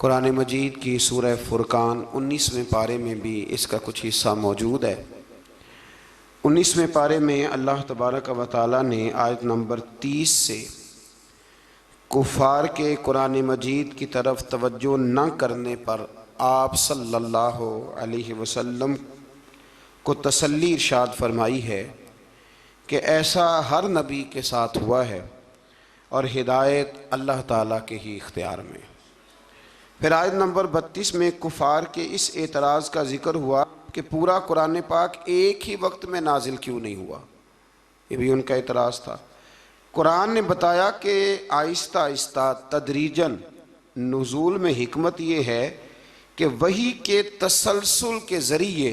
कुरान मजीद की सूरह फुरकान 19वें पारे में भी इसका कुछ हिस्सा मौजूद है। 19वें पारे में अल्लाह तबारक व तआला ने आयत नंबर 30 से कुफ़ार के कुरान मजीद की तरफ तवज्जो न करने पर आप सल्लल्लाहु अलैहि वसल्लम को तसल्ली इरशाद फरमाई है कि ऐसा हर नबी के साथ हुआ है और हिदायत अल्लाह ताला के ही इख्तियार में। फिर आयत नंबर 32 में कुफ़ार के इस एतराज़ का ज़िक्र हुआ कि पूरा कुरान पाक एक ही वक्त में नाजिल क्यों नहीं हुआ। ये भी उनका एतराज़ था। कुरान ने बताया कि आहिस्ता आहिस्ता तदरीजन नुज़ूल में हिकमत ये है कि वही के तसलसल के ज़रिए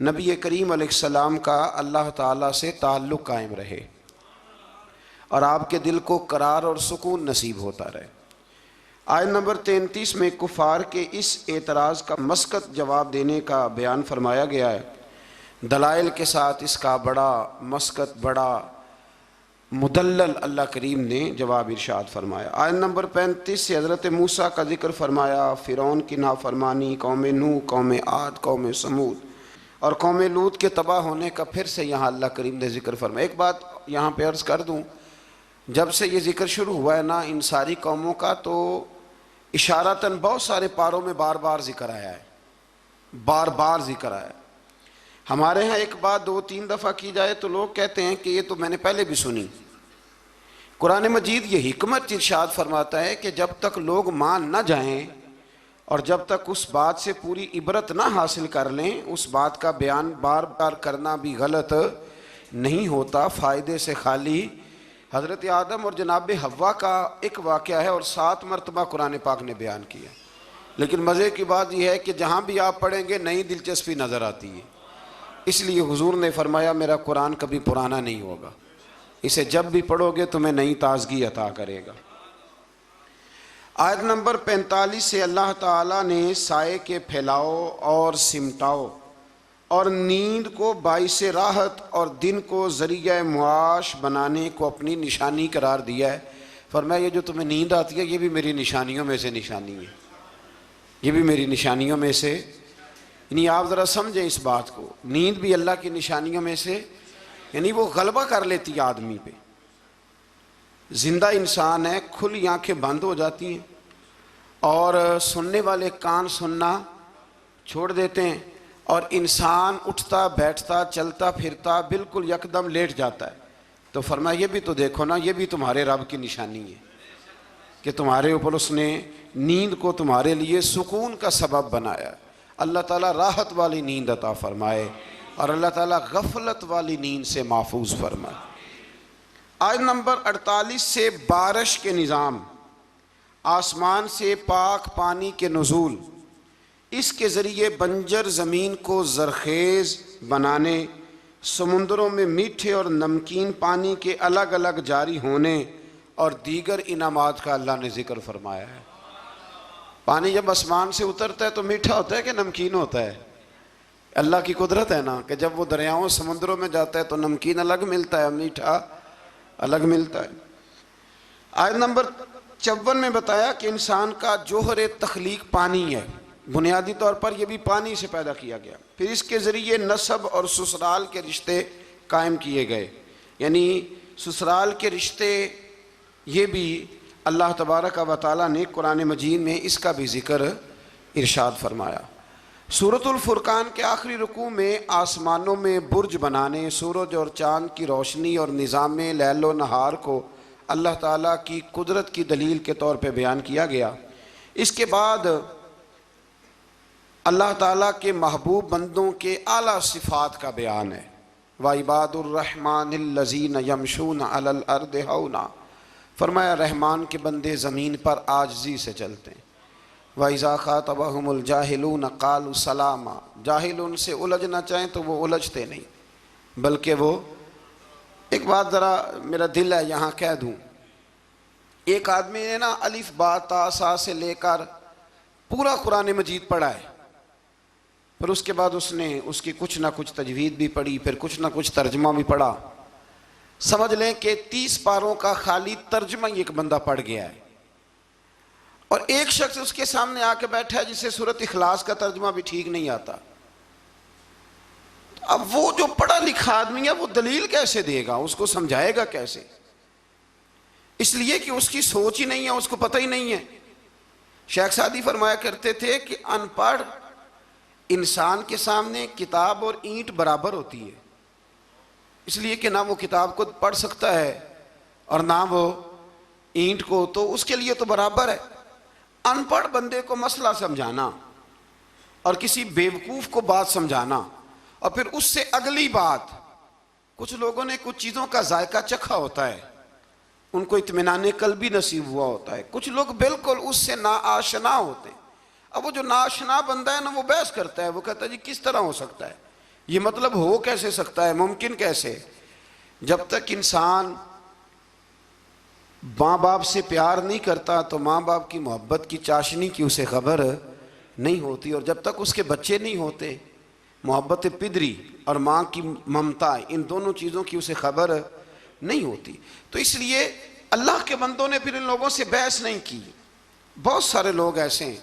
नबी करीम अलैहिस्सलाम का अल्लाह ताला से ताल्लुक़ कायम रहे और आपके दिल को करार और सुकून नसीब होता रहे। आयत नंबर 33 में कुफ़ार के इस एतराज़ का मस्कत जवाब देने का बयान फरमाया गया है। दलाइल के साथ इसका बड़ा मस्कत, बड़ा मुदल्लल अल्लाह करीम ने जवाब इरशाद फरमाया। आयत नंबर 35 से हज़रत मूसा का जिक्र फरमाया, फ़िरौन की नाफरमानी, कौम नूह, कौम आद, कौम समूद और कौम लूत के तबाह होने का फिर से यहाँ अल्लाह करीम ने जिक्र फरमाया। एक बात यहाँ पे अर्ज़ कर दूँ, जब से ये जिक्र शुरू हुआ है ना इन सारी कौमों का, तो इशारतन बहुत सारे पारों में बार बार जिक्र आया है, बार बार जिक्र आया है। हमारे यहाँ एक बात 2-3 दफ़ा की जाए तो लोग कहते हैं कि ये तो मैंने पहले भी सुनी। कुरान मजीद ये हिकमत इरशाद फरमाता है कि जब तक लोग मान न जाएं और जब तक उस बात से पूरी इबरत ना हासिल कर लें, उस बात का बयान बार बार करना भी गलत नहीं होता। फ़ायदे से खाली हज़रत आदम और जनाब हव्वा का एक वाक़या है और 7 मरतबा कुरान पाक ने बयान किया। लेकिन मज़े की बात यह है कि जहाँ भी आप पढ़ेंगे नई दिलचस्पी नज़र आती है। इसलिए हुजूर ने फरमाया मेरा कुरान कभी पुराना नहीं होगा, इसे जब भी पढ़ोगे तुम्हें नई ताज़गी अता करेगा। आयत नंबर 45 से अल्लाह ताला ने साए के फैलाओ और सिमटाओ और नींद को बाइस राहत और दिन को ज़रिया मुआश बनाने को अपनी निशानी करार दिया है। फरमाया ये जो तुम्हें नींद आती है ये भी मेरी निशानियों में से निशानी है, ये भी मेरी निशानियों में से। यानी आप ज़रा समझें इस बात को, नींद भी अल्लाह की निशानियों में से, यानी वो गलबा कर लेती है आदमी पे। ज़िंदा इंसान है, खुली आँखें बंद हो जाती हैं और सुनने वाले कान सुनना छोड़ देते हैं और इंसान उठता बैठता चलता फिरता बिल्कुल यकदम लेट जाता है। तो फरमाया ये भी तो देखो ना, ये भी तुम्हारे रब की निशानी है कि तुम्हारे ऊपर उसने नींद को तुम्हारे लिए सुकून का सबब बनाया। अल्लाह ताला राहत वाली नींद अता फरमाए और अल्लाह ताला गफलत वाली नींद से महफूज फरमाए। आयत नंबर 48 से बारिश के निज़ाम, आसमान से पाक पानी के नुज़ूल, इसके ज़रिए बंजर ज़मीन को ज़रखेज़ बनाने, समुंदरों में मीठे और नमकीन पानी के अलग अलग जारी होने और दीगर इनामात का अल्लाह ने ज़िक्र फरमाया है। पानी जब आसमान से उतरता है तो मीठा होता है कि नमकीन होता है? अल्लाह की कुदरत है ना कि जब वो दरियाओं समुंदरों में जाता है तो नमकीन अलग मिलता है, मीठा अलग मिलता है। आयत नंबर 54 में बताया कि इंसान का जोहर तख्लीक पानी है, बुनियादी तौर पर यह भी पानी से पैदा किया गया। फिर इसके ज़रिए नसब और ससुराल के रिश्ते कायम किए गए, यानी ससुराल के रिश्ते ये भी अल्लाह तबारक व तआला ने कुरान मजीद में इसका भी ज़िक्र इरशाद फरमाया। सूरतुल फुरकान के आखिरी रुकू में आसमानों में बुर्ज बनाने, सूरज और चाँद की रोशनी और निज़ाम लैलो नहार को अल्लाह ताला की कुदरत की दलील के तौर पर बयान किया गया। इसके बाद अल्लाह ताला के महबूब बंदों के आला सिफ़ात का बयान है। व इबादुर्रहमानिल्लज़ीन यमशून अलल अर्दि हौना, फरमाया रहमान के बंदे ज़मीन पर आजिज़ी से चलते हैं। व इज़ा ख़ातबहुमुल जाहिलून क़ालू सलामा, जाहिल उनसे उलझना चाहें तो वो उलझते नहीं, बल्कि वो, एक बात ज़रा मेरा दिल है यहाँ कह दूँ, एक आदमी ने ना अलिफ बा ता सा से लेकर पूरा कुरान मजीद पढ़ा है, पर उसके बाद उसने उसकी कुछ ना कुछ तजवीद भी पढ़ी, फिर कुछ ना कुछ तर्जमा भी पढ़ा। समझ लें कि 30 पारों का खाली तर्जमा ही एक बंदा पढ़ गया है और एक शख्स उसके सामने आके बैठा है जिसे सूरत इखलास का तर्जुमा भी ठीक नहीं आता। अब वो जो पढ़ा लिखा आदमी है वो दलील कैसे देगा, उसको समझाएगा कैसे? इसलिए कि उसकी सोच ही नहीं है, उसको पता ही नहीं है। शेख सादी फरमाया करते थे कि अनपढ़ इंसान के सामने किताब और ईंट बराबर होती है, इसलिए कि ना वो किताब को पढ़ सकता है और ना वो ईंट को, तो उसके लिए तो बराबर है। अनपढ़ बंदे को मसला समझाना और किसी बेवकूफ़ को बात समझाना और फिर उससे अगली बात, कुछ लोगों ने कुछ चीज़ों का जायका चखा होता है, उनको इत्मीनान कल्बी नसीब हुआ होता है, कुछ लोग बिल्कुल उससे नाआशना होते हैं। अब वो जो नाआशना बंदा है ना, वो बहस करता है, वो कहता है जी किस तरह हो सकता है, ये मतलब हो कैसे सकता है, मुमकिन कैसे? जब तक इंसान माँ बाप से प्यार नहीं करता तो माँ बाप की मोहब्बत की चाशनी की उसे खबर नहीं होती, और जब तक उसके बच्चे नहीं होते मोहब्बत पिदरी और माँ की ममता, इन दोनों चीज़ों की उसे खबर नहीं होती। तो इसलिए अल्लाह के बंदों ने फिर इन लोगों से बहस नहीं की। बहुत सारे लोग ऐसे हैं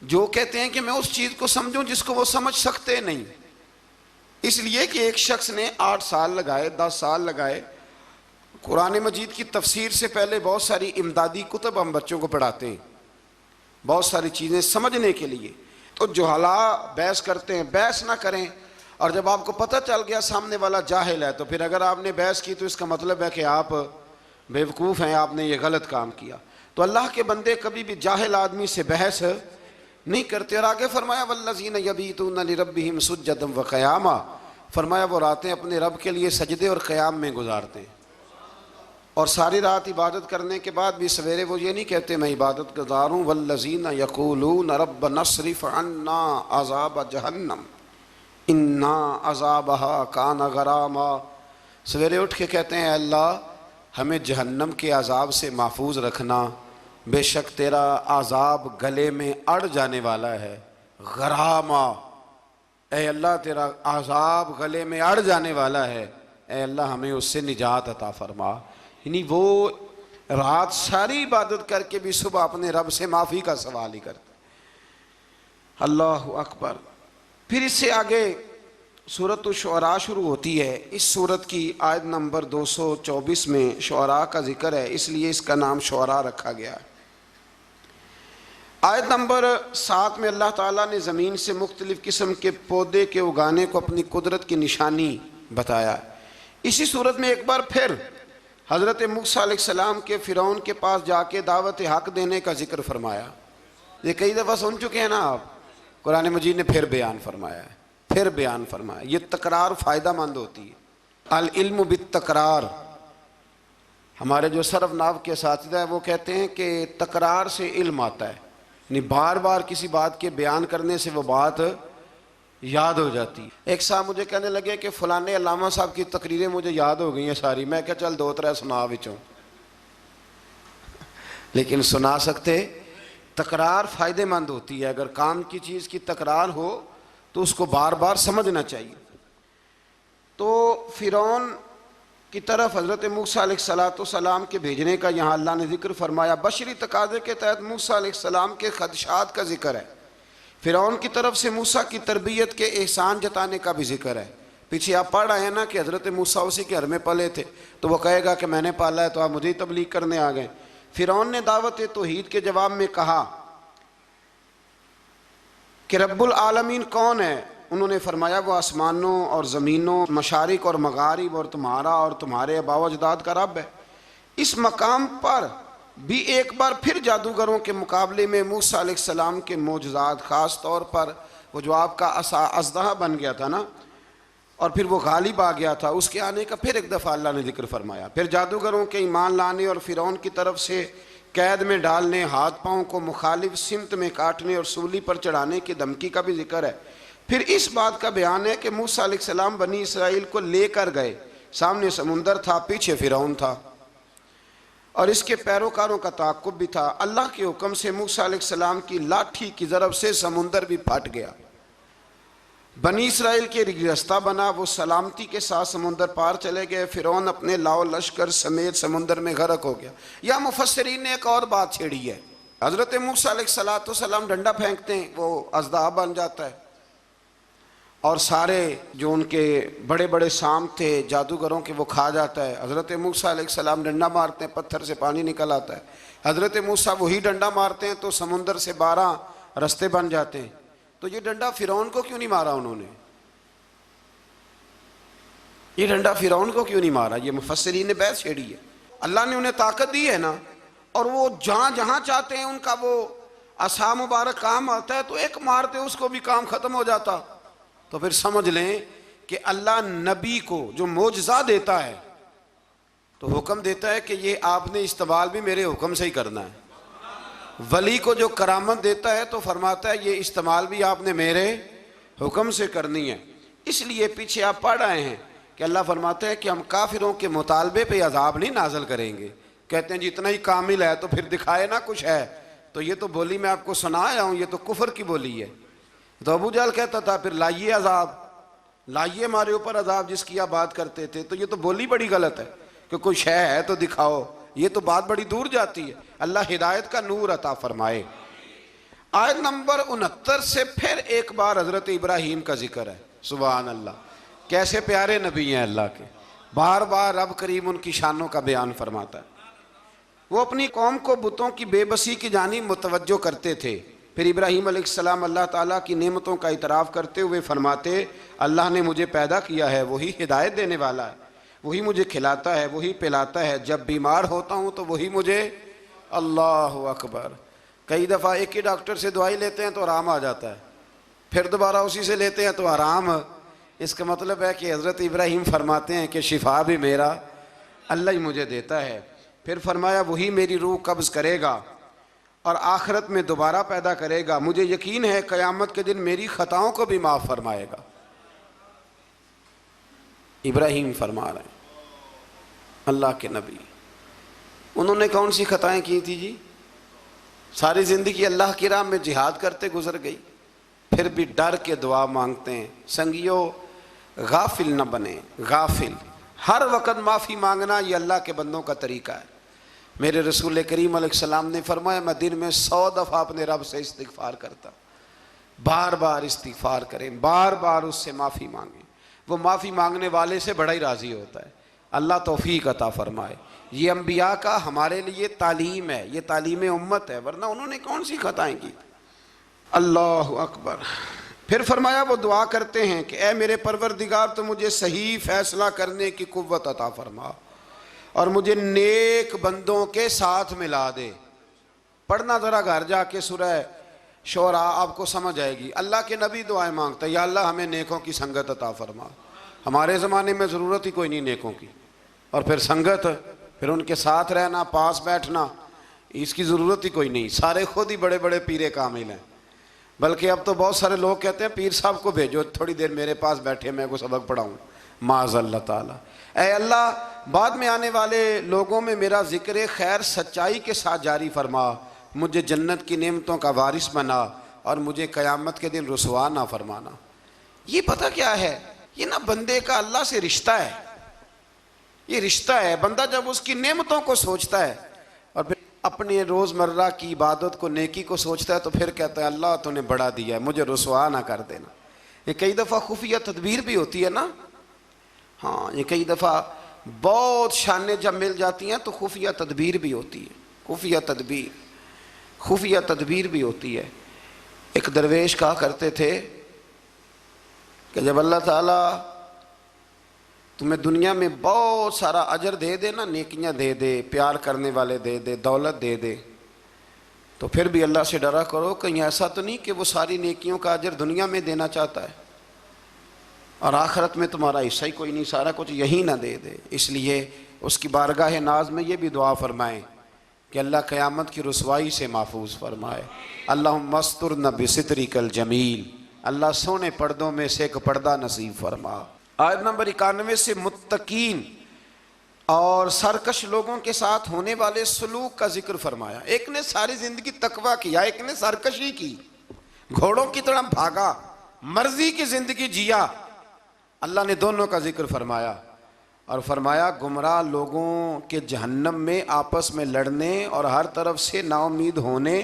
जो कहते हैं कि मैं उस चीज़ को समझूं जिसको वो समझ सकते नहीं, इसलिए कि एक शख्स ने 8 साल लगाए, 10 साल लगाए। कुरान मजीद की तफसीर से पहले बहुत सारी इमदादी कुतब हम बच्चों को पढ़ाते हैं, बहुत सारी चीज़ें समझने के लिए। तो जुहला बहस करते हैं, बहस ना करें। और जब आपको पता चल गया सामने वाला जाहिल है, तो फिर अगर आपने बहस की तो इसका मतलब है कि आप बेवकूफ़ हैं, आपने ये गलत काम किया। तो अल्लाह के बंदे कभी भी जाहिल आदमी से बहस नहीं करते। और आगे फरमाया वल्लज़ीना यबीतूना लिरब्बिहिम सुज्जदन व क़यामा, फरमाया वो रातें अपने रब के लिए सजदे और क़याम में गुजारते हैं। और सारी रात इबादत करने के बाद भी सवेरे वो ये नहीं कहते मैं इबादत गुजारूँ, वल्लज़ीना यक़ूलूना रब्बना अस्रिफ़ अन्ना अज़ाब जहन्नम इन्ना अज़ाबहा काना गरामा। सवेरे उठ के कहते हैं अल्लाह हमें जहन्नम के अज़ाब से महफूज रखना, बेशक तेरा अज़ाब गले में अड़ जाने वाला है। गरामा, ए अल्लाह तेरा अज़ाब गले में अड़ जाने वाला है, ए अल्लाह हमें उससे निजात अता फरमा। यानी वो रात सारी इबादत करके भी सुबह अपने रब से माफ़ी का सवाल ही करते। अल्लाह अकबर। फिर इससे आगे सूरत शुअरा शुरू होती है। इस सूरत की आयत नंबर 224 में शुअरा का जिक्र है, इसलिए इसका नाम शुअरा रखा गया है। आयत नंबर 7 में अल्लाह ताला ने ज़मीन से मुख्तलिफ़ किस्म के पौधे के उगाने को अपनी कुदरत की निशानी बताया। इसी सूरत में एक बार फिर हज़रत मूसा अलैहिस्सलाम के फ़िरौन के पास जाके दावत हक़ देने का जिक्र फरमाया। ये कई दफ़ा सुन चुके हैं ना आप, कुरान मजीद ने फिर बयान फरमाया है, फिर बयान फरमाया। ये तकरार फ़ायदा मंद होती है। अल इल्म बित तकरार, हमारे जो सरफ नाव के साथिदा है वो कहते हैं कि तकरार से इल्म आता है, नहीं बार बार किसी बात के बयान करने से वो बात याद हो जाती। एक साहब मुझे कहने लगे कि फ़लाने अल्लामा साहब की तकरीरें मुझे याद हो गई हैं सारी। मैं क्या चल 2-3 सुना विचों, लेकिन सुना सकते। तकरार फ़ायदेमंद होती है, अगर काम की चीज़ की तकरार हो तो उसको बार बार समझना चाहिए। तो फ़िरौन की तरफ हज़रत मूसा अलैहिस्सलाम के भेजने का यहाँ अल्लाह ने जिक्र फरमाया। बशरी तकाज़े के तहत मूसा अलैहिस्सलाम के खदशात का जिक्र है। फ़िरौन की तरफ से मूसा की तरबियत के एहसान जताने का भी जिक्र है। पीछे आप पढ़ रहे हैं ना कि हज़रत मूसा उसी के घर में पले थे, तो वह कहेगा कि मैंने पाला है तो आप मुझे ही तबलीग करने आ गए। फ़िरौन ने दावत तौहीद के जवाब में कहा कि रब्बुल आलमीन कौन है? उन्होंने फरमाया वो आसमानों और ज़मीनों, मशारिक और मगारिब और तुम्हारा और तुम्हारे आबाओ अजदाद का रब है। इस मकाम पर भी एक बार फिर जादूगरों के मुकाबले में मूसा अलैहिस्सलाम के मोजज़ात, ख़ास तौर पर वो जो आपका अज़दहा बन गया था ना और फिर वो गालिब आ गया था, उसके आने का फिर एक दफ़ा अल्लाह ने जिक्र फरमाया। फिर जादूगरों के ईमान लाने और फ़िरौन की तरफ से कैद में डालने, हाथ पाँव को मुखालिफ सिमत में काटने और सूली पर चढ़ाने की धमकी का भी जिक्र है। फिर इस बात का बयान है कि मूसा अलैहिस्सलाम बनी इसराइल को लेकर गए, सामने समुंदर था, पीछे फ़िरौन था और इसके पैरोकारों का ताक़ुब भी था। अल्लाह के हुक्म से मूसा अलैहिस्सलाम की लाठी की ज़रब से समुंदर भी फट गया, बनी इसराइल के रास्ता बना, वो सलामती के साथ समुंदर पार चले गए। फ़िरौन अपने लाओ लश्कर समेत समुंदर में गर्क हो गया। या मुफस्सिरीन ने एक और बात छेड़ी है, हज़रत मूसा अलैहिस्सलाम डंडा फेंकते हैं, वो अज़दाब बन जाता है और सारे जो उनके बड़े बड़े शाम थे जादूगरों के वो खा जाता है। हज़रत मूसा अलैहिस्सलाम डंडा मारते हैं, पत्थर से पानी निकल आता है। हज़रत मूसा वही डंडा मारते हैं तो समुंदर से 12 रास्ते बन जाते हैं। तो ये डंडा फ़िरौन को क्यों नहीं मारा उन्होंने? ये डंडा फ़िरौन को क्यों नहीं मारा? ये मुफस्सिरीन ने बहस छेड़ी है। अल्लाह ने उन्हें ताकत दी है ना, और वो जहाँ जहाँ चाहते हैं उनका वो असा मुबारक काम आता है, तो एक मारते उसको भी काम ख़त्म हो जाता। तो फिर समझ लें कि अल्लाह नबी को जो मोजज़ा देता है तो हुक्म देता है कि ये आपने इस्तेमाल भी मेरे हुक्म से ही करना है। वली को जो करामत देता है तो फरमाता है ये इस्तेमाल भी आपने मेरे हुक्म से करनी है। इसलिए पीछे आप पढ़ रहे हैं कि अल्लाह फरमाते हैं कि हम काफिरों के मुतालबे पे अजाब नहीं नाजल करेंगे। कहते हैं जितना ही कामिल है तो फिर दिखाए ना कुछ है। तो ये तो बोली मैं आपको सुनाया हूँ, ये तो कुफर की बोली है। तो अबू जहल कहता था फिर लाइए अजाब, लाइए हमारे ऊपर अजाब जिसकी आप बात करते थे। तो ये तो बोली बड़ी गलत है कि कोई शय है तो दिखाओ, ये तो बात बड़ी दूर जाती है। अल्लाह हिदायत का नूर अता फरमाए। आयत नंबर 69 से फिर एक बार हजरत इब्राहीम का जिक्र है। सुभान अल्लाह, कैसे प्यारे नबी हैं अल्लाह के। बार बार रब करीम उनकी शानों का बयान फरमाता है। वो अपनी कौम को बुतों की बेबसी की जानिब मुतवज्जो करते थे। फिर इब्राहीम अलैहिस्सलाम अल्लाह ताला की नेमतों का इतराफ़ करते हुए फरमाते, अल्लाह ने मुझे पैदा किया है, वही हिदायत देने वाला है, वही मुझे खिलाता है, वही पिलाता है। जब बीमार होता हूँ तो वही मुझे, अल्लाह अकबर, कई दफ़ा एक ही डॉक्टर से दवाई लेते हैं तो आराम आ जाता है, फिर दोबारा उसी से लेते हैं तो आराम। इसका मतलब है कि हज़रत इब्राहीम फरमाते हैं कि शिफा भी मेरा अल्लाह ही मुझे देता है। फिर फरमाया वही मेरी रूह कब्ज़ करेगा और आखिरत में दोबारा पैदा करेगा। मुझे यकीन है क़यामत के दिन मेरी ख़ताओं को भी माफ़ फरमाएगा। इब्राहीम फरमा रहे हैं अल्लाह के नबी। उन्होंने कौन सी ख़ताएँ की थी जी? सारी ज़िंदगी अल्लाह की राह में जिहाद करते गुजर गई, फिर भी डर के दुआ मांगते हैं। संगियो गाफिल न बने, गाफिल हर वक़्त माफ़ी मांगना ये अल्लाह के बंदों का तरीका है। मेरे रसूल करीम अलैहिस्सलाम ने फरमाया मैं दिन में 100 दफ़ा अपने रब से इस्तिग़फ़ार करता। बार बार इस्तिग़फ़ार करें, बार बार उससे माफ़ी मांगें। वो माफ़ी मांगने वाले से बड़ा ही राज़ी होता है। अल्लाह तौफ़ीक़ अता फ़रमाए। ये अम्बिया का हमारे लिए तालीम है, ये तालीम उम्मत है, वरना उन्होंने कौन सी ख़ताएँ की। अल्लाह अकबर। फिर फरमाया वो दुआ करते हैं कि ए मेरे परवरदिगार तो मुझे सही फ़ैसला करने की कुव्वत अता फ़रमा और मुझे नेक बंदों के साथ मिला दे। पढ़ना ज़रा घर जाके सूरह शोरा, आपको समझ आएगी। अल्लाह के नबी दुआएं मांगता है, या अल्लाह हमें नेकों की संगत अता फरमा। हमारे ज़माने में ज़रूरत ही कोई नहीं नेकों की, और फिर संगत, फिर उनके साथ रहना, पास बैठना, इसकी ज़रूरत ही कोई नहीं। सारे खुद ही बड़े बड़े पीरे कामिल हैं। बल्कि अब तो बहुत सारे लोग कहते हैं पीर साहब को भेजो थोड़ी देर मेरे पास बैठे, मैं को सबक पढ़ाऊँ। माज़अल्लाह ताला। ऐ अल्लाह बाद में आने वाले लोगों में मेरा ज़िक्र खैर सच्चाई के साथ जारी फरमा, मुझे जन्नत की नेमतों का वारिस बना और मुझे क़यामत के दिन रुसवा ना फरमाना। ये पता क्या है, ये ना बंदे का अल्लाह से रिश्ता है। ये रिश्ता है, बंदा जब उसकी नेमतों को सोचता है और फिर अपने रोज़मर्रा की इबादत को, नेकी को सोचता है, तो फिर कहता है अल्लाह तूने बड़ा दिया है, मुझे रुसवा ना कर देना। ये कई दफ़ा खुफिया तदबीर भी होती है ना। हाँ, ये कई दफ़ा बहुत शानें जब मिल जाती हैं तो खुफिया तदबीर भी होती है। खुफिया तदबीर भी होती है। एक दरवेश कहा करते थे कि जब अल्लाह ताला तुम्हें दुनिया में बहुत सारा अजर दे दे ना, नेकियां दे दे, प्यार करने वाले दे दे, दौलत दे दे, तो फिर भी अल्लाह से डरा करो कहीं ऐसा तो नहीं कि वो सारी नेकियों का अजर दुनिया में देना चाहता है और आखिरत में तुम्हारा हिस्सा ही कोई नहीं, सारा कुछ यही ना दे दे। इसलिए उसकी बारगाह नाज में ये भी दुआ फरमाएं कि अल्लाह क़यामत की रुसवाई से महफूज फरमाए। अल्लाहुम्मा मस्तुरना बिसित्रिकल जमील, अल्लाह सोने पर्दों में से एक पर्दा नसीब फरमा। आयत नंबर 91 से मुत्तकीन और सरकश लोगों के साथ होने वाले सलूक का जिक्र फरमाया। एक ने सारी जिंदगी तकवा किया, एक ने सरकशी की, घोड़ों की तरह भागा, मर्जी की जिंदगी जिया। अल्लाह ने दोनों का जिक्र फरमाया। और फरमाया गुमराह लोगों के जहन्नम में आपस में लड़ने और हर तरफ से नाउम्मीद होने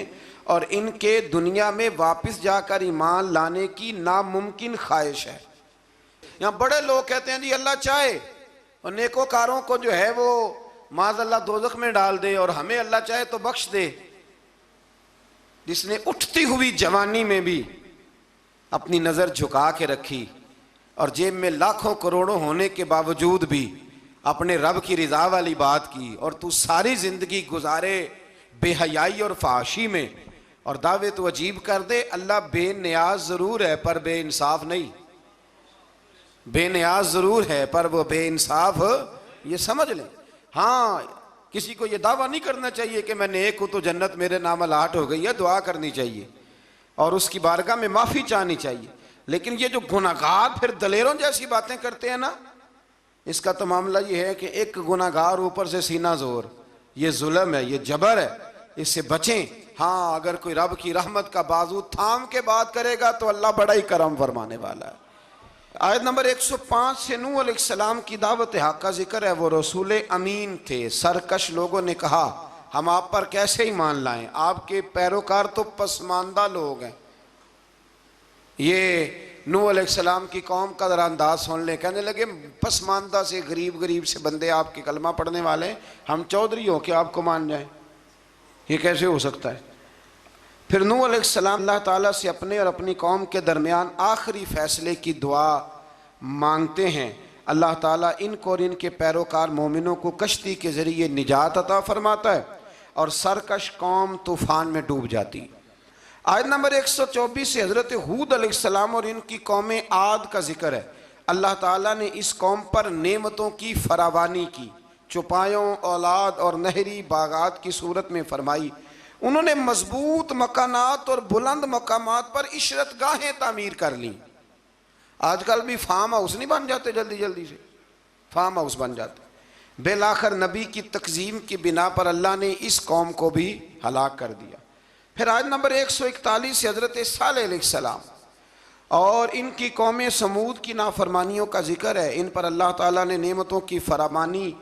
और इनके दुनिया में वापस जाकर ईमान लाने की नामुमकिन ख्वाहिश है। यहाँ बड़े लोग कहते हैं जी अल्लाह चाहे और नेकोकारों को जो है वो माज़अल्लाह दोज़ख में डाल दे और हमें अल्लाह चाहे तो बख्श दे। जिसने उठती हुई जवानी में भी अपनी नज़र झुका के रखी और जेब में लाखों करोड़ों होने के बावजूद भी अपने रब की रिजा वाली बात की और तू सारी जिंदगी गुजारे बेहयाई और फाशी में और दावे तो अजीब कर दे। अल्लाह बेनियाज ज़रूर है पर बेइंसाफ नहीं, बेनियाज ज़रूर है पर वो बेइंसाफ, ये समझ लें। हाँ, किसी को ये दावा नहीं करना चाहिए कि मैं नेक हूँ तो जन्नत मेरे नाम अलाट हो गई है, दुआ करनी चाहिए और उसकी बारगाह में माफ़ी चाहनी चाहिए। लेकिन ये जो गुनाहगार फिर दलेरों जैसी बातें करते हैं ना, इसका तो मामला ये है कि एक गुनाहगार ऊपर से सीना जोर, ये जुल्म है, ये जबर है, इससे बचें। हाँ, अगर कोई रब की रहमत का बाजू थाम के बात करेगा तो अल्लाह बड़ा ही करम फरमाने वाला है। आयत नंबर 105 से नूह अलैहिस्सलाम की दावत हक का जिक्र है। वो रसूल अमीन थे। सरकश लोगों ने कहा हम आप पर कैसे ईमान लाएं, आपके पैरोकार तो पसमानदा लोग हैं। ये नूह अलैहिस्सलाम की कौम का जरा अंदाज सुन ले। कहने लगे पसमानदा से गरीब गरीब से बंदे आपके कलमा पढ़ने वाले हैं, हम चौधरी हो के आपको मान जाएं, ये कैसे हो सकता है। फिर नूह अलैहिस्सलाम अल्लाह ताला से अपने और अपनी कौम के दरमियान आखिरी फैसले की दुआ मांगते हैं। अल्लाह ताला इनको और इनके पैरोकार मोमिनों को कश्ती के ज़रिए निजात अता फरमाता है और सरकश कौम तूफ़ान में डूब जाती। आयत नंबर 124 से हज़रत हूद अलैहिस्सलाम और इनकी कौम आद का जिक्र है। अल्लाह ताला ने इस कौम पर नेमतों की फरावानी की, चुपायों, औलाद और नहरी बागात की सूरत में फरमाई। उन्होंने मजबूत मकानात और बुलंद मकामात पर इशरत गाहें तामीर कर ली। आजकल भी फार्म हाउस नहीं बन जाते, जल्दी जल्दी से फार्म हाउस बन जाते। बेलाखर नबी की तकजीम की बिना पर अल्लाह ने इस कौम को भी हलाक कर दिया। फिर आयत नंबर 141 से हज़रत सालेह अलैहिस्सलाम और इनकी कौम समूद की नाफरमानियों का जिक्र है। इन पर अल्लाह ताला ने नेमतों की फरामानी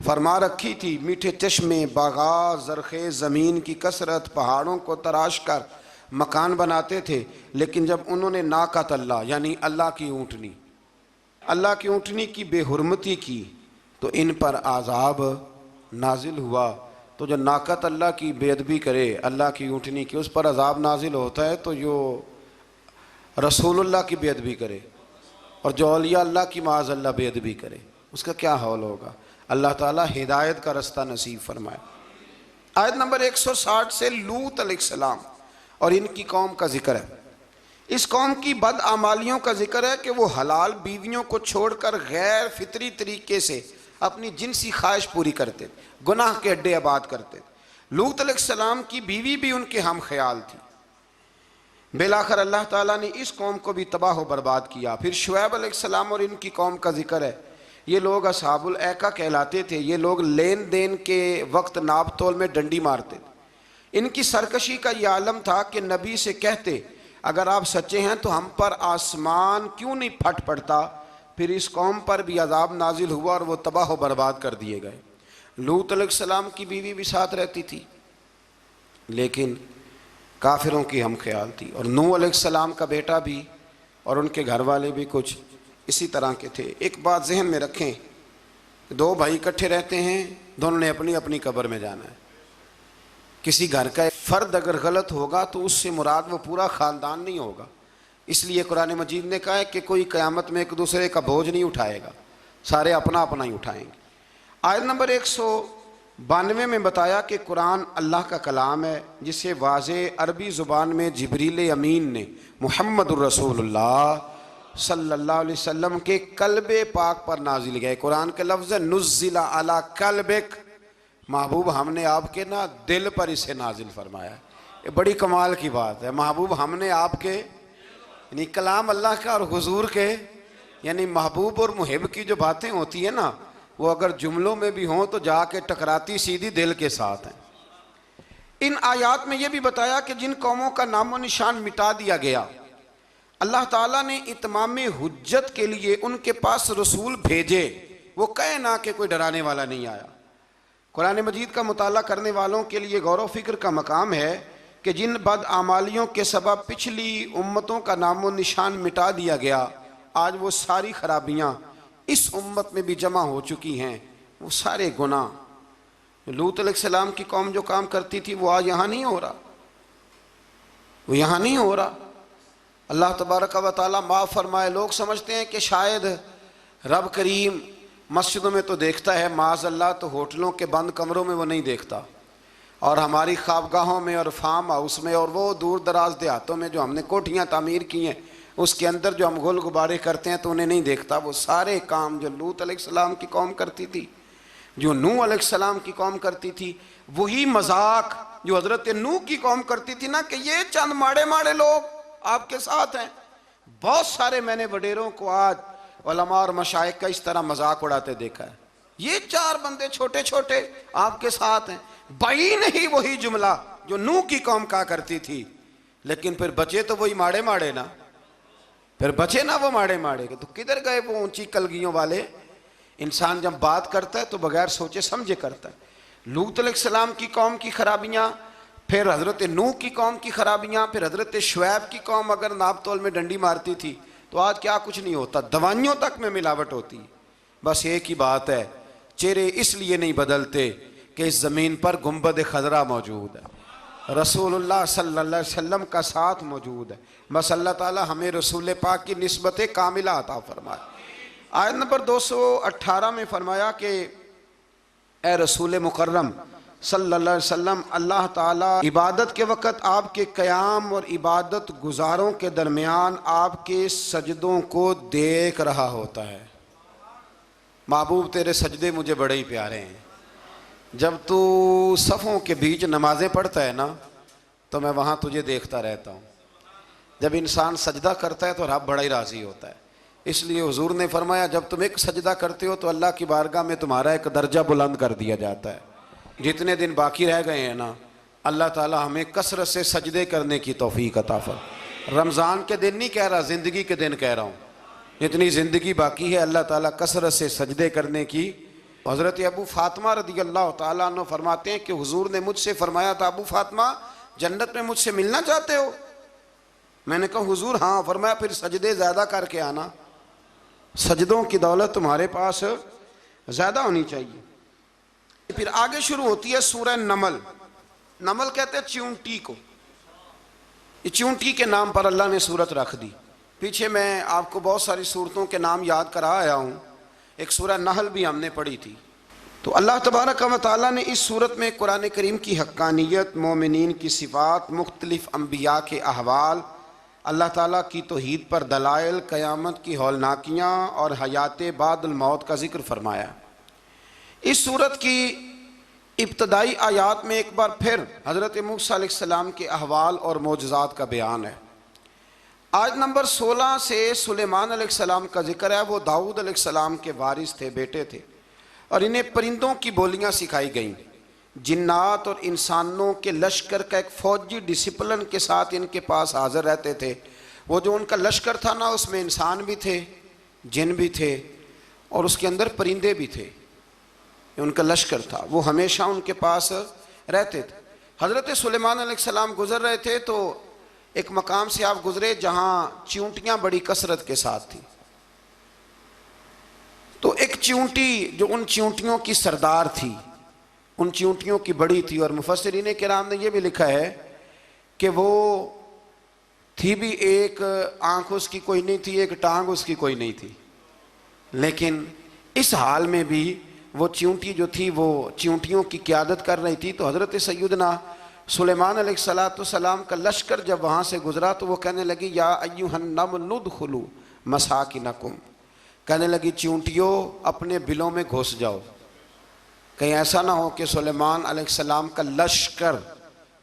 फरमा रखी थी। मीठे चश्मे, बागात, ज़रख़ेज़ ज़मीन की कसरत, पहाड़ों को तराश कर मकान बनाते थे। लेकिन जब उन्होंने नाकत अल्लाह यानी अल्लाह की ऊँटनी की बेहुरमती की तो इन पर आज़ाब नाजिल हुआ। तो जो नाकत अल्लाह की बेअदबी करे, अल्लाह की ऊँटनी की, उस पर अज़ाब नाजिल होता है। तो जो रसूलुल्लाह की बेअदबी करे और जो औलिया अल्लाह की माज़ अल्लाह बेअदबी करे, उसका क्या हौल होगा। अल्लाह ताला हिदायत का रास्ता नसीब फरमाए। आयत नंबर 160 से लूत अलैहिस्सलाम और इनकी कौम का जिक्र है। इस कौम की बदआमालियों का जिक्र है कि वो हलाल बीवियों को छोड़कर गैर फितरी तरीके से अपनी जिनसी ख्वाहिश पूरी करते, गुनाह के अड्डे आबाद करते। लूत अलैहिस्सलाम की बीवी भी उनके हम ख्याल थी। बेलाखर अल्लाह ताला ने इस कौम को भी तबाह व बर्बाद किया। फिर शुएब अलैहिस्सलाम और इनकी कौम का जिक्र है। ये लोग असहाबुल ऐका कहलाते थे। ये लोग लेन देन के वक्त नाप तोल में डंडी मारते थे। इनकी सरकशी का यह आलम था कि नबी से कहते अगर आप सच्चे हैं तो हम पर आसमान क्यों नहीं फट पड़ता। फिर इस कौम पर भी अजाब नाजिल हुआ और वो तबाह व बर्बाद कर दिए गए। लूत अलैहिस्सलाम की बीवी भी साथ रहती थी लेकिन काफिरों की हम ख्याल थी। और नूह अलैहिस्सलाम का बेटा भी और उनके घर वाले भी कुछ इसी तरह के थे। एक बात जहन में रखें, दो भाई इकट्ठे रहते हैं, दोनों ने अपनी अपनी कब्र में जाना है। किसी घर का एक फ़र्द अगर गलत होगा तो उससे मुराद वो पूरा ख़ानदान नहीं होगा। इसलिए कुरान मजीद ने कहा है कि कोई क़यामत में एक दूसरे का बोझ नहीं उठाएगा, सारे अपना अपना ही उठाएंगे। आयत नंबर 192 में बताया कि कुरान अल्लाह का कलाम है जिसे वाज़े अरबी ज़ुबान में जिब्रील अमीन ने मुहम्मदुर रसूलुल्लाह सल्लल्लाहु अलैहि वसल्लम के कल्बे पाक पर नाजिल गए। कुरान के लफ्ज़ नुज़्ज़िला अला कल्बिक, महबूब हमने आपके ना दिल पर इसे नाजिल फरमाया। ये बड़ी कमाल की बात है। महबूब हमने आपके यानी कलाम अल्लाह का और हुजूर के यानी महबूब और मुहिब की जो बातें होती है ना, वो अगर जुमलों में भी हों तो जाके टकराती सीधी दिल के साथ हैं। इन आयात में यह भी बताया कि जिन कौमों का नामो निशान मिटा दिया गया, अल्लाह ताला ने इत्माम हुज्जत के लिए उनके पास रसूल भेजे। वो कहे ना कि कोई डराने वाला नहीं आया। कुरान मजीद का मुताला करने वालों के लिए गौर व फिक्र का मकाम है कि जिन बदआमालियों के सबब पिछली उम्मतों का नामो निशान मिटा दिया गया, आज वो सारी खराबियाँ इस उम्मत में भी जमा हो चुकी हैं। वो सारे गुनाह लूत अलैहिस्सलाम की कौम जो काम करती थी वो आज यहाँ नहीं हो रहा, वो यहाँ नहीं हो रहा। अल्लाह तबारक व तआला माफ़ फरमाए। लोग समझते हैं कि शायद रब करीम मस्जिदों में तो देखता है, माज़अल्लाह तो होटलों के बंद कमरों में वो नहीं देखता, और हमारी ख्वाबगाहों में और फार्म हाउस में और वो दूर दराज देहातों में जो हमने कोठियाँ तामीर की हैं उसके अंदर जो हम गुल गुबारे करते हैं तो उन्हें नहीं देखता। वो सारे काम जो लूत अलैहिस्सलाम की कौम करती थी, जो नूह अलैहिस्सलाम की कौम करती थी, वही मजाक जो हज़रत नूह की कौम करती थी ना, कि ये चंद माड़े माड़े लोग आपके साथ हैं। बहुत सारे मैंने वडेरों को आज उलमा और मशाइख का इस तरह मजाक उड़ाते देखा है। ये 4 बंदे छोटे छोटे आपके साथ हैं। भाई नहीं वही जुमला जो नूह की कौम कहा करती थी, लेकिन फिर बचे तो वही माड़े माड़े ना, फिर बचे ना वो माड़े माड़े के। तो किधर गए वो ऊंची कलगियों वाले? इंसान जब बात करता है तो बगैर सोचे समझे करता है। लूत अलैहिस्सलाम की कौम की खराबियाँ, फिर हज़रत नूह की कौम की खराबियाँ, फिर हज़रत शुएब की कौम अगर नाप तोल में डंडी मारती थी तो आज क्या कुछ नहीं होता, दवाइयों तक में मिलावट होती। बस एक ही बात है, चेहरे इसलिए नहीं बदलते कि इस ज़मीन पर गुंबद खज़रा मौजूद है, रसूलुल्लाह सल्लल्लाहु अलैहि वसल्लम का साथ मौजूद है। बस अल्लाह ताला हमें रसूल पाक की निस्बत कामिला अता फरमाए। आयत नंबर 218 में फरमाया कि ए रसूल मुकर्रम सल्लल्लाहु अलैहि वसल्लम, अल्लाह ताला इबादत के वक़्त आपके क़याम और इबादत गुजारों के दरमियान आपके सजदों को देख रहा होता है। महबूब तेरे सजदे मुझे बड़े ही प्यारे हैं। जब तू सफ़ों के बीच नमाज़ें पढ़ता है ना तो मैं वहाँ तुझे देखता रहता हूँ। जब इंसान सजदा करता है तो रब बड़ा ही राज़ी होता है। इसलिए हुजूर ने फरमाया, जब तुम एक सजदा करते हो तो अल्लाह की बारगाह में तुम्हारा एक दर्जा बुलंद कर दिया जाता है। जितने दिन बाकी रह गए हैं ना, अल्लाह ताला हमें कसरत से सजदे करने की तौफीक अता फरमाए। रमज़ान के दिन नहीं कह रहा, ज़िंदगी के दिन कह रहा हूँ। जितनी ज़िंदगी बाकी है अल्लाह ताला कसरत से सजदे करने की। हज़रत अबू फातिमा रज़ी अल्लाह ताला अन्हु फरमाते हैं कि हुजूर ने मुझसे फरमाया था, अबू फातिमा जन्नत में मुझसे मिलना चाहते हो? मैंने कहा हुजूर हाँ। फरमाया फिर सजदे ज़्यादा करके आना, सजदों की दौलत तुम्हारे पास ज़्यादा होनी चाहिए। फिर आगे शुरू होती है सूरह नमल। नमल कहते हैं चींटी को। ये चींटी के नाम पर अल्लाह ने सूरत रख दी। पीछे मैं आपको बहुत सारी सूरतों के नाम याद करा आया हूँ। एक सूरह नहल भी हमने पढ़ी थी। तो अल्लाह तबारक व तआला ने इस सूरत में कुरान करीम की हक्कानियत, मोमिनीन की सिफ़ात, मुख्तलिफ़ अम्बिया के अहवाल, अल्लाह ताला की तौहीद पर दलाइल, क़यामत की हौलनाकियाँ और हयात बादल मौत का ज़िक्र फरमाया। इस सूरत की इब्तदाई आयात में एक बार फिर हज़रत मूसा अलैहिस्सलाम के अहवाल और मोजज़ात का बयान है। आयत नंबर 16 से सुलेमान अलैहिस्सलाम का जिक्र है। वो दाऊद अलैहिस्सलाम के वारिस थे, बेटे थे, और इन्हें परिंदों की बोलियां सिखाई गईं। जिन्नात और इंसानों के लश्कर का एक फ़ौजी डिसिप्लिन के साथ इनके पास हाज़िर रहते थे। वो जो उनका लश्कर था ना, उसमें इंसान भी थे, जिन भी थे, और उसके अंदर परिंदे भी थे। उनका लश्कर था, वो हमेशा उनके पास रहते थे। हज़रत सुलेमान अलैहिस्सलाम गुज़र रहे थे तो एक मकाम से आप गुज़रे जहाँ चींटियाँ बड़ी कसरत के साथ थी। तो एक चींटी जो उन चींटियों की सरदार थी, उन चींटियों की बड़ी थी, और मुफस्सिरीन किराम ने यह भी लिखा है कि वो थी भी, एक आँख उसकी कोई नहीं थी, एक टांग उसकी कोई नहीं थी, लेकिन इस हाल में भी वो चींटी जो थी वो चींटियों की क़यादत कर रही थी। तो हज़रत सैयदना सुलेमान अलैहिस्सलाम का लश्कर जब वहाँ से गुज़रा तो वो कहने लगी, या अय्युहन नमल उदखुलू मसाकिनकुम, कहने लगी चींटियों अपने बिलों में घुस जाओ। कहीं ऐसा ना हो कि सुलेमान अलैहिस्सलाम का लश्कर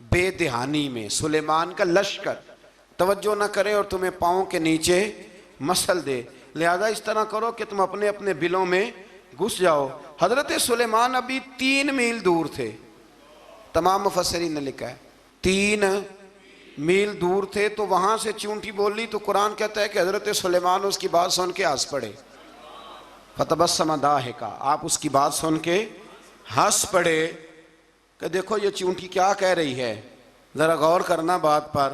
बेदहानी में, सुलेमान का लश्कर तवज्जो ना करे और तुम्हें पाँव के नीचे मसल दे। लिहाजा इस तरह करो कि तुम अपने अपने बिलों में घुस जाओ। हज़रत सुलेमान अभी 3 मील दूर थे। तमाम मुफस्सिरीन ने लिखा है 3 मील दूर थे। तो वहाँ से चींटी बोली तो कुरान कहता है कि हज़रत सुलेमान उसकी बात सुन के हंस पड़े। फतबस्सम दाहिका, आप उसकी बात सुन के हंस पड़े कि देखो ये चूंटी क्या कह रही है, ज़रा गौर करना बात पर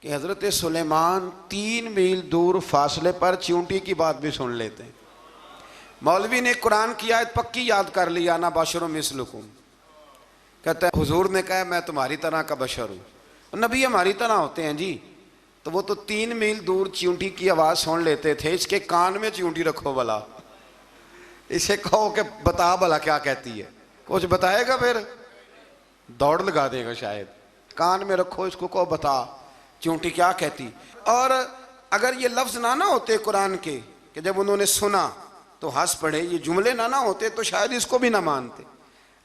कि हज़रत सुलेमान 3 मील दूर फासले पर चूंटी की बात भी सुन लेते हैं। मौलवी ने कुरान की आयत पक्की याद कर ली, आना बशरुम मिसलुकुम, कहता है हुजूर ने कहा मैं तुम्हारी तरह का बशर हूँ। नबी हमारी तरह होते हैं जी, तो वो तो 3 मील दूर चींटी की आवाज़ सुन लेते थे। इसके कान में चींटी रखो भला, इसे कहो कि बता भला क्या कहती है, कुछ बताएगा फिर दौड़ लगा देगा शायद। कान में रखो इसको, कहो बता चींटी क्या कहती। और अगर ये लफ्ज़ ना होते कुरान के कि जब उन्होंने सुना तो हंस पड़े, ये जुमले ना होते तो शायद इसको भी ना मानते।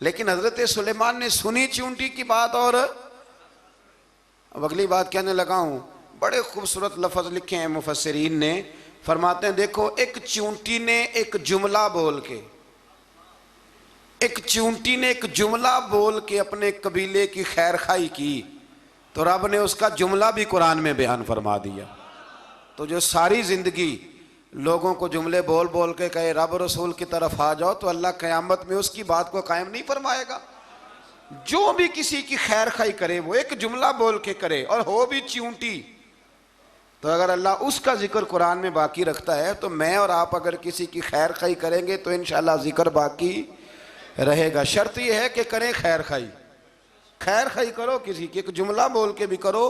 लेकिन हज़रत सुलेमान ने सुनी चींटी की बात और अब अगली बात कहने लगा हूँ। बड़े खूबसूरत लफ्ज़ लिखे हैं मुफस्सिरीन ने, फरमाते हैं देखो एक चींटी ने एक जुमला बोल के, एक चींटी ने एक जुमला बोल के अपने कबीले की खैर खाई की तो रब ने उसका जुमला भी कुरान में बयान फरमा दिया। तो जो सारी ज़िंदगी लोगों को जुमले बोल बोल के कहे रब रसूल की तरफ आ जाओ, तो अल्लाह क़यामत में उसकी बात को कायम नहीं फरमाएगा। जो भी किसी की खैर खाई करे वो एक जुमला बोल के करे और हो भी चींटी, तो अगर अल्लाह उसका जिक्र कुरान में बाकी रखता है तो मैं और आप अगर किसी की खैर खाई करेंगे तो इंशाल्लाह जिक्र बाकी रहेगा। शर्त यह है कि करें खैर खाई, खैर खाई करो किसी की, एक जुमला बोल के भी करो,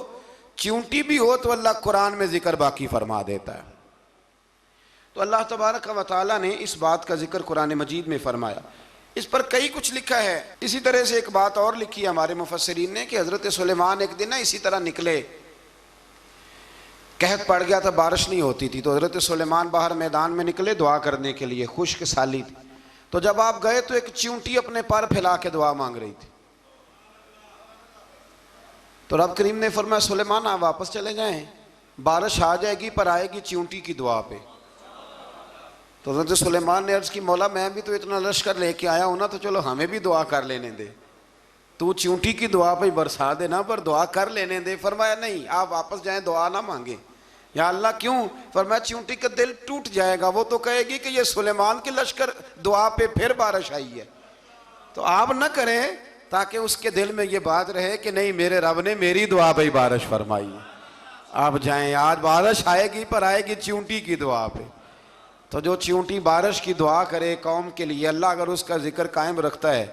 चींटी भी हो तो अल्लाह कुरान में जिक्र बाकी फरमा देता है। तो अल्लाह तबारक व तआला ने इस बात का जिक्र कुरान मजीद में फरमाया। इस पर कई कुछ लिखा है। इसी तरह से एक बात और लिखी है हमारे मुफस्सिरीन ने कि हज़रत सुलेमान एक दिन ना इसी तरह निकले, कहत पड़ गया था, बारिश नहीं होती थी, तो हज़रत सुलेमान बाहर मैदान में निकले दुआ करने के लिए, खुश्क साली थी। तो जब आप गए तो एक चींटी अपने पर फैला के दुआ मांग रही थी। तो रब करीम ने फरमाया सुलेमान आप वापस चले जाएं, बारिश आ जाएगी पर आएगी चींटी की दुआ पे। तो हज़रत सुलेमान ने अर्ज़ की मौला मैं भी तो इतना लश्कर लेके आया हूँ ना, तो चलो हमें भी दुआ कर लेने दे, तू चींटी की दुआ पे बरसा देना पर दुआ कर लेने दे। फरमाया नहीं आप वापस जाएं, दुआ ना मांगे। या अल्लाह क्यों? फरमाया चींटी का दिल टूट जाएगा, वो तो कहेगी कि ये सुलेमान के लश्कर दुआ पे फिर बारिश आई है। तो आप ना करें ताकि उसके दिल में ये बात रहे कि नहीं मेरे रब ने मेरी दुआ पे बारिश फरमाई है। आप जाएं, आज बारिश आएगी पर आएगी चींटी की दुआ पे। तो जो चींटी बारिश की दुआ करे कौम के लिए, अल्लाह अगर उसका जिक्र कायम रखता है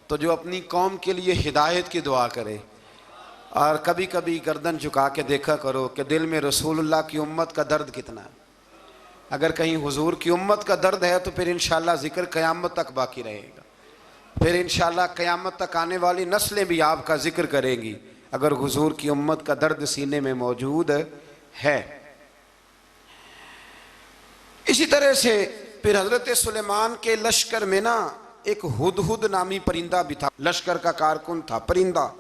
तो जो अपनी कौम के लिए हिदायत की दुआ करे। और कभी कभी गर्दन झुका के देखा करो कि दिल में रसूलुल्लाह की उम्मत का दर्द कितना है। अगर कहीं हुजूर की उम्मत का दर्द है तो फिर इंशाल्लाह जिक्र क़यामत तक बाकी रहेगा, फिर इंशाल्लाह क़यामत तक आने वाली नस्लें भी आपका जिक्र करेंगी अगर हुजूर की उम्मत का दर्द सीने में मौजूद है। इसी तरह से फिर हज़रत सुलेमान के लश्कर में ना एक हुदहुद नामी परिंदा भी था, लश्कर का कारकुन था परिंदा।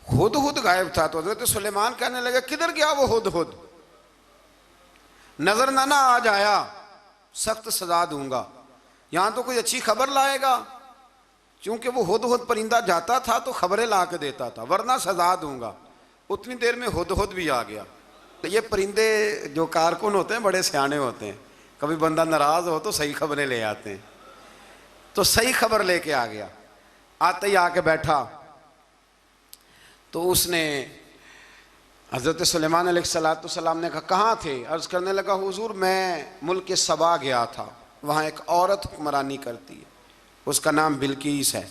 हुदहुद गायब था। तो हज़रत सुलेमान कहने लगे किधर गया वो हुदहुद, नजर ना आ जाया सख्त सजा दूंगा। यहाँ तो कोई अच्छी खबर लाएगा, क्योंकि वो हुदहुद परिंदा जाता था तो खबरें ला के देता था, वरना सजा दूंगा। उतनी देर में हुदहुद भी आ गया। तो ये परिंदे जो कारकुन होते हैं बड़े सियाने होते हैं, कभी बंदा नाराज हो तो सही खबरें ले आते हैं। तो सही खबर लेके आ गया, आते ही आके बैठा। तो उसने हज़रत सुलेमान अलैहिस्सलाम ने कहा कहाँ थे? अर्ज़ करने लगा हुजूर मैं मुल्क सबा गया था, वहाँ एक औरत हुक्मरानी करती है, उसका नाम बिल्कीस है,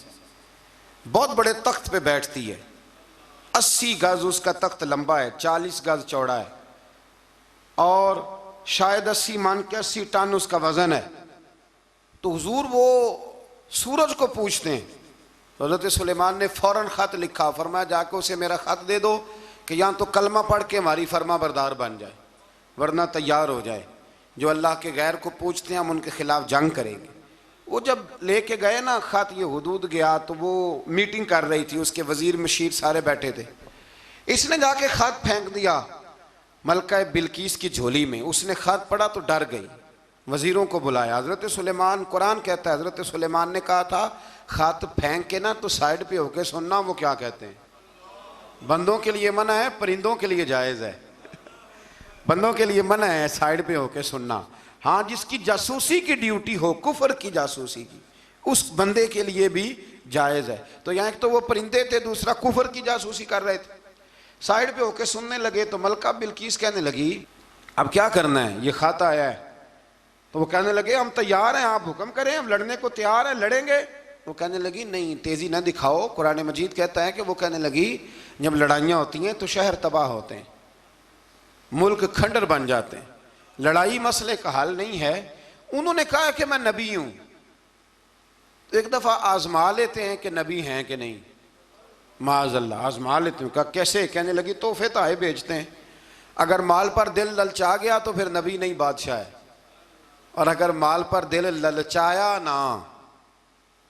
बहुत बड़े तख्त पे बैठती है, 80 गज उसका तख्त लंबा है, 40 गज चौड़ा है और शायद 80 मान के 80 टन उसका वजन है। तो हुजूर वो सूरज को पूछते हैं। तो हज़रत सुलेमान ने फ़ौरन ख़त लिखा, फरमाया जाके उसे मेरा ख़त दे दो कि यहाँ तो कलमा पढ़ के हमारी फरमा बरदार बन जाए, वरना तैयार हो जाए। जो अल्लाह के गैर को पूछते हैं हम उनके ख़िलाफ़ जंग करेंगे। वो जब लेके गए ना ख़त, ये हुदूद गया तो वो मीटिंग कर रही थी, उसके वज़ीर मशीर सारे बैठे थे। इसने जाके ख़त फेंक दिया मलका बिल्कीस की झोली में। उसने ख़त पढ़ा तो डर गई, वज़ीरों को बुलाया। हज़रत सुलेमान, कुरान कहता है हज़रत सुलेमान ने कहा था ख़त फेंक के ना तो साइड पे होके सुनना वो क्या कहते हैं। बंदों के लिए मना है, परिंदों के लिए जायज़ है। बंदों के लिए मना है साइड पे होके सुनना। हाँ, जिसकी जासूसी की ड्यूटी हो, कुफर की जासूसी की, उस बंदे के लिए भी जायज़ है। तो यहाँ एक तो वो परिंदे थे, दूसरा कुफर की जासूसी कर रहे थे। साइड पे होके सुनने लगे तो मलका बिल्कीस कहने लगी अब क्या करना है, ये खाता आया है। तो वो कहने लगे हम तैयार हैं, आप हुक्म करें, हम लड़ने को तैयार हैं, लड़ेंगे। वो कहने लगी नहीं, तेजी ना दिखाओ, कुरान मजीद कहता है कि वो कहने लगी जब लड़ाइयाँ होती हैं तो शहर तबाह होते हैं, मुल्क खंडर बन जाते हैं, लड़ाई मसले का हल नहीं है। उन्होंने कहा कि मैं नबी हूं, एक दफा आजमा लेते हैं कि नबी हैं कि नहीं, माज़अल्लाह आजमा लेते हैं। कहा कैसे? कहने लगी तोहफे तो आए भेजते हैं, अगर माल पर दिल ललचा गया तो फिर नबी नहीं बादशाह है, और अगर माल पर दिल ललचाया ना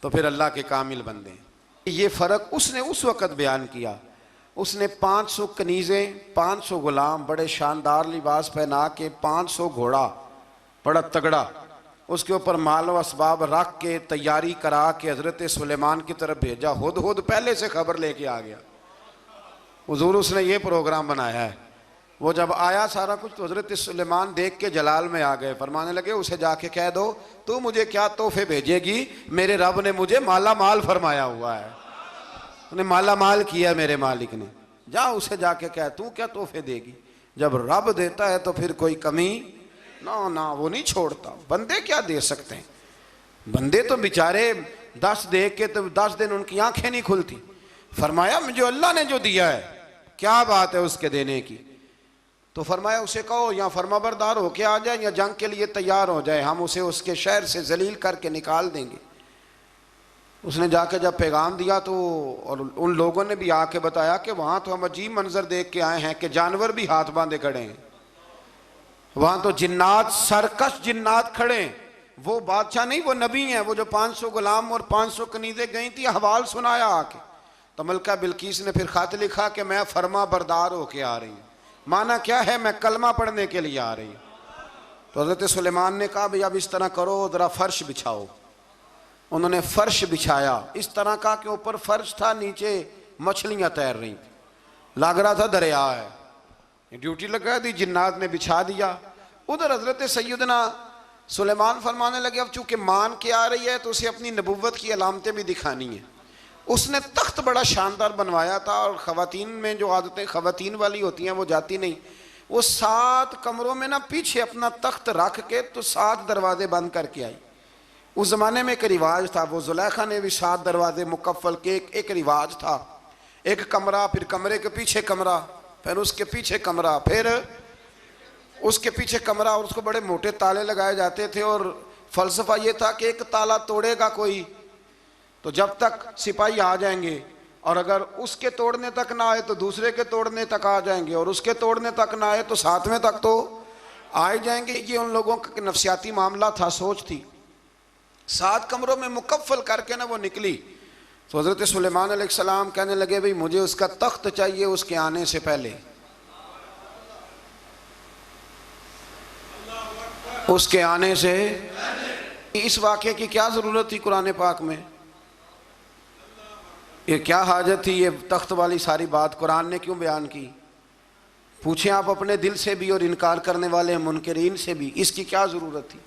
तो फिर अल्लाह के कामिल बंदे। ये फ़र्क उसने उस वक़्त बयान किया। उसने 500 कनीज़ें, 500 गुलाम, बड़े शानदार लिबास पहना के, 500 घोड़ा बड़ा तगड़ा, उसके ऊपर माल व असबाब रख के तैयारी करा के हज़रत सुलेमान की तरफ भेजा। हुद पहले से खबर लेके आ गया, हुजूर उसने ये प्रोग्राम बनाया है। वो जब आया सारा कुछ तो हज़रत सुलेमान देख के जलाल में आ गए, फरमाने लगे उसे जाके कह दो तू मुझे क्या तोहफे भेजेगी, मेरे रब ने मुझे माला माल फरमाया हुआ है, उन्हें माला माल किया मेरे मालिक ने, जा उसे जाके कह तू क्या तोहफे देगी। जब रब देता है तो फिर कोई कमी ना वो नहीं छोड़ता। बंदे क्या दे सकते हैं, बंदे तो बेचारे 10 देख के तो 10 दिन उनकी आंखें नहीं खुलती। फरमाया मुझे अल्लाह ने जो दिया है क्या बात है उसके देने की। तो फरमाया उसे कहो या फरमाबरदार होके आ जाए या जंग के लिए तैयार हो जाए, हम उसे उसके शहर से जलील करके निकाल देंगे। उसने जाके जब पैगाम दिया तो और उन लोगों ने भी आके बताया कि वहाँ तो हम अजीब मंजर देख के आए हैं कि जानवर भी हाथ बांधे खड़े हैं, वहाँ तो जिन्नात, सरकश जिन्नात खड़े हैं। वो बादशाह नहीं, वो नबी हैं, वो जो 500 गुलाम और 500 कनीज़ें गई थी, हवाल सुनाया आके। तो मलका बिल्कीस ने फिर खत लिखा कि मैं फरमा बरदार होके आ रही हूँ। माना क्या है, मैं कलमा पढ़ने के लिए आ रही हूँ। तो हज़रत सुलेमान ने कहा भाई अब इस तरह करो, ज़रा फर्श बिछाओ। उन्होंने फर्श बिछाया, इस तरह का कि ऊपर फर्श था, नीचे मछलियाँ तैर रही थी, लग रहा था दरिया है। ड्यूटी लगा दी, जिन्नात ने बिछा दिया। उधर हज़रत सैयदना सुलेमान फरमाने लगे अब चूंकि मान के आ रही है तो उसे अपनी नबुव्वत की अलामतें भी दिखानी है। उसने तख्त बड़ा शानदार बनवाया था, और ख़वातीन में जो आदतें ख़वातीन वाली होती हैं वो जाती नहीं। वो 7 कमरों में ना पीछे अपना तख्त रख के तो 7 दरवाजे बंद करके आई। उस ज़माने में एक रिवाज था, वो जुलेखा ने भी 7 दरवाजे मुकफ़ल के एक रिवाज था। एक कमरा, फिर कमरे के पीछे कमरा, फिर उसके पीछे कमरा, फिर उसके पीछे कमरा, और उसको बड़े मोटे ताले लगाए जाते थे। और फ़लसफ़ा ये था कि एक ताला तोड़ेगा कोई तो जब तक सिपाही आ जाएंगे, और अगर उसके तोड़ने तक ना आए तो दूसरे के तोड़ने तक आ जाएंगे, और उसके तोड़ने तक ना आए तो 7वें तक तो आ ही जाएंगे। ये उन लोगों का नफसियाती मामला था, सोच थी। 7 कमरों में मुकफ़ल करके ना वो निकली। तो हज़रत सुलेमान अलैहिस्सलाम कहने लगे भाई मुझे उसका तख्त चाहिए उसके आने से पहले, उसके आने से। इस वाक़े की क्या ज़रूरत थी कुरान पाक में, ये क्या हाजत थी, ये तख्त वाली सारी बात कुरान ने क्यों बयान की? पूछें आप अपने दिल से भी और इनकार करने वाले मुनकरीन से भी, इसकी क्या ज़रूरत थी?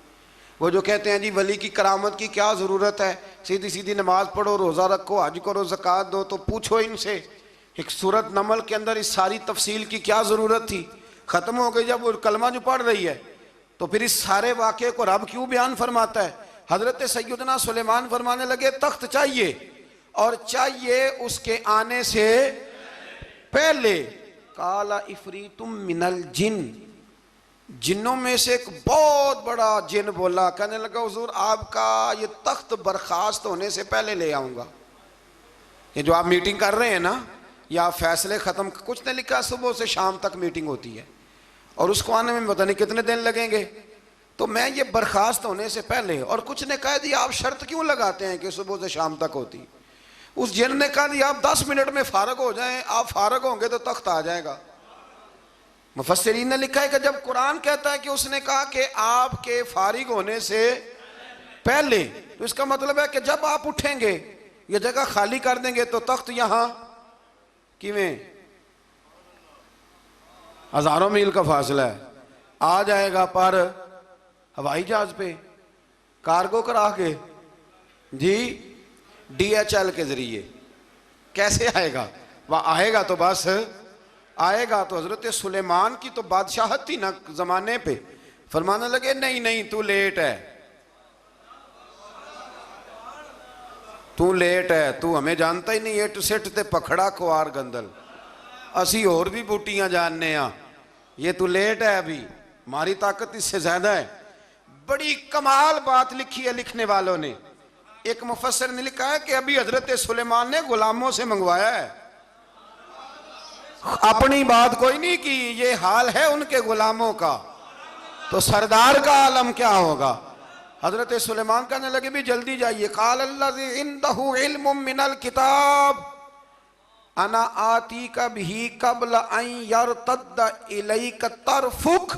वो जो कहते हैं जी वली की करामत की क्या ज़रूरत है, सीधी सीधी नमाज पढ़ो, रोज़ा रखो, हज करो, ज़कात दो, तो पूछो इनसे एक सूरत नमल के अंदर इस सारी तफसील की क्या ज़रूरत थी? ख़त्म हो गई जब वो कलमा जो पढ़ रही है। तो फिर इस सारे वाक़े को रब क्यों बयान फरमाता है? हज़रत सैयदना सुलेमान फरमाने लगे तख्त चाहिए, और चाहिए उसके आने से पहले। काला इफरीतुम मिनल जिन, जिन्नों में से एक बहुत बड़ा जिन बोला, कहने लगा हुजूर आपका ये तख्त बर्खास्त होने से पहले ले आऊँगा। ये जो आप मीटिंग कर रहे हैं ना, या फैसले ख़त्म, कुछ ने लिखा सुबह से शाम तक मीटिंग होती है और उसको आने में पता नहीं कितने दिन लगेंगे, तो मैं ये बर्खास्त होने से पहले। और कुछ ने कह दिया आप शर्त क्यों लगाते हैं कि सुबह से शाम तक होती? उस जिन ने कहा दिया आप 10 मिनट में फारग हो जाएं, आप फारग होंगे तो तख्त आ जाएगा। मुफस्सिरीन ने लिखा है कि जब कुरान कहता है कि उसने कहा कि आपके फारिग होने से पहले, तो इसका मतलब है कि जब आप उठेंगे, ये जगह खाली कर देंगे तो तख्त यहां किवें हजारों मील का फासला है, आ जाएगा। पर हवाई जहाज पे कार्गो करा के जी, DHL के जरिए। कैसे आएगा? वह आएगा तो बस आएगा तो हजरत सुलेमान की तो बादशाहत थी ना जमाने पे। फरमाने लगे नहीं नहीं तू लेट है, तू लेट है, तू हमें जानता ही नहीं। एट सेट ते पखड़ा कुआर गंदल, असी और भी बूटियां जानने आ, ये तू लेट है, अभी हमारी ताकत इससे ज्यादा है। बड़ी कमाल बात लिखी है लिखने वालों ने। एक मुफस्सिर ने लिखा है कि अभी हजरत सुलेमान ने गुलामों से मंगवाया है, अपनी बात कोई नहीं की। ये हाल है उनके गुलामों का, तो सरदार का आलम क्या होगा। हजरत सुलेमान कहने लगे भी जल्दी जाइए। काल अल्लज़ी इंदहु इल्मुम मिनल किताब अना आती का भी कबल अन यरतद्द इलैका तरफुक।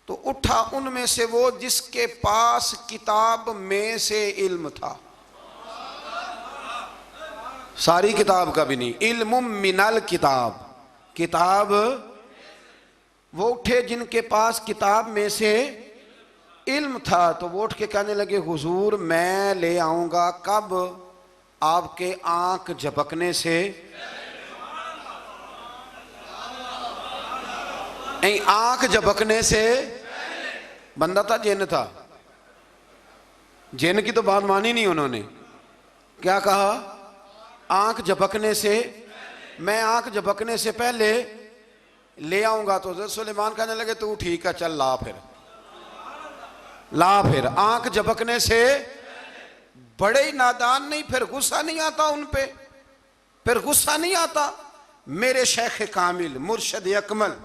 तो उठा उनमें से वो जिसके पास किताब में से इल्म था, सारी किताब का भी नहीं, इल्मुम मिनल किताब, किताब। वो उठे जिनके पास किताब में से इल्म था, तो वो उठ के कहने लगे हुजूर मैं ले आऊंगा कब? आपके आंख झपकने से, नहीं आंख झपकने से। बंदा था जिन था, जिन की तो बात मानी नहीं उन्होंने। क्या कहा? आंख झपकने से, मैं आंख झपकने से पहले ले आऊंगा। तो हज़रत सुलेमान कहने लगे तू ठीक है चल ला फिर, ला फिर। आंख झपकने से बड़े ही नादान नहीं, फिर गुस्सा नहीं आता उन पे, फिर गुस्सा नहीं आता। मेरे शेख कामिल मुर्शद अकमल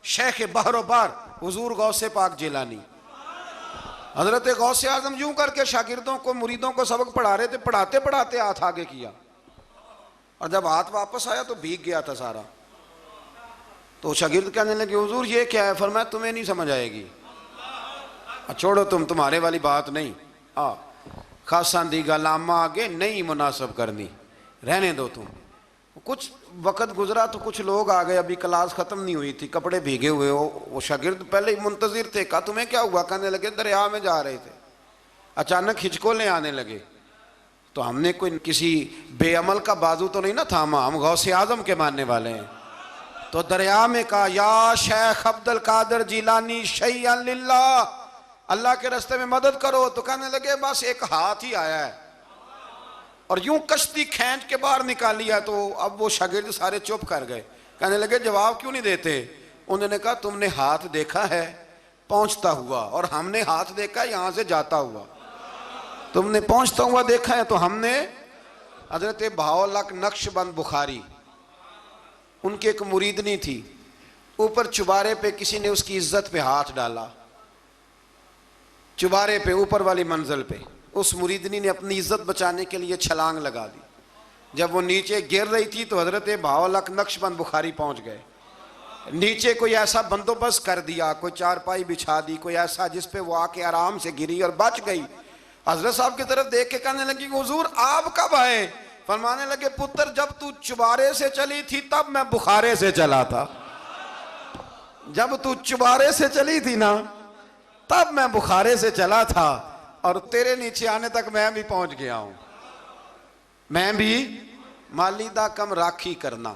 शेख बहरोबार हुजूर गौसे पाक जिलानी हजरत गौसे आजम यूं करके शागिर्दों को मुरीदों को सबक पढ़ा रहे थे। पढ़ाते पढ़ाते हाथ आगे किया और जब हाथ वापस आया तो भीग गया था सारा। तो शागिर्द कहने लगे हुजूर ये क्या है? फरमाया तुम्हें नहीं समझ आएगी, छोड़ो तुम्हारे वाली बात नहीं। खासा दी गल आमा आगे नहीं मुनासब करनी, रहने दो तुम। कुछ वक़्त गुजरा तो कुछ लोग आ गए, अभी क्लास ख़त्म नहीं हुई थी, कपड़े भीगे हुए हो। वो शागिर्द पहले ही मुंतजिर थे। कहा तुम्हें क्या हुआ? कहने लगे दरिया में जा रहे थे, अचानक हिचकोले आने लगे। तो हमने कोई किसी बेअमल का बाजू तो नहीं ना थामा, हम गौसे आजम के मानने वाले हैं। तो दरिया में कहा या शेख अब्दुल कादिर जिलानी शैय्यन लिल्लाह, अल्लाह के रास्ते में मदद करो। तो कहने लगे बस एक हाथ ही आया है, और यूं कश्ती खींच के बाहर निकाली है। तो अब वो शागिर्द सारे चुप कर गए, कहने लगे जवाब क्यों नहीं देते? उन्होंने कहा तुमने हाथ देखा है पहुंचता हुआ, और हमने हाथ देखा यहां से जाता हुआ। तुमने पहुंचता हुआ देखा है, तो हमने हजरत बहाउल्लाह नक्शबंद बुखारी, उनकी एक मुरीदनी थी, ऊपर चुबारे पे किसी ने उसकी इज्जत पे हाथ डाला, चुबारे पे ऊपर वाली मंजिल पे। उस मुरीदनी ने अपनी इज्जत बचाने के लिए छलांग लगा दी। जब वो नीचे गिर रही थी तो हजरत बहाउल्लाह नक्शबंद बुखारी पहुंच गए। नीचे कोई ऐसा बंदोबस्त कर दिया, कोई चारपाई बिछा दी, कोई ऐसा जिस पे वो आके आराम से गिरी और बच गई। हजरत साहब की तरफ देख के कहने लगी हुजूर आप कब आए? फरमाने लगे पुत्र जब तू चुबारे से चली थी तब मैं बुखारे से चला था, जब तू चुबारे से चली थी ना तब मैं बुखारे से चला था, और तेरे नीचे आने तक मैं भी पहुंच गया हूं। मैं भी माली दा कम राखी करना,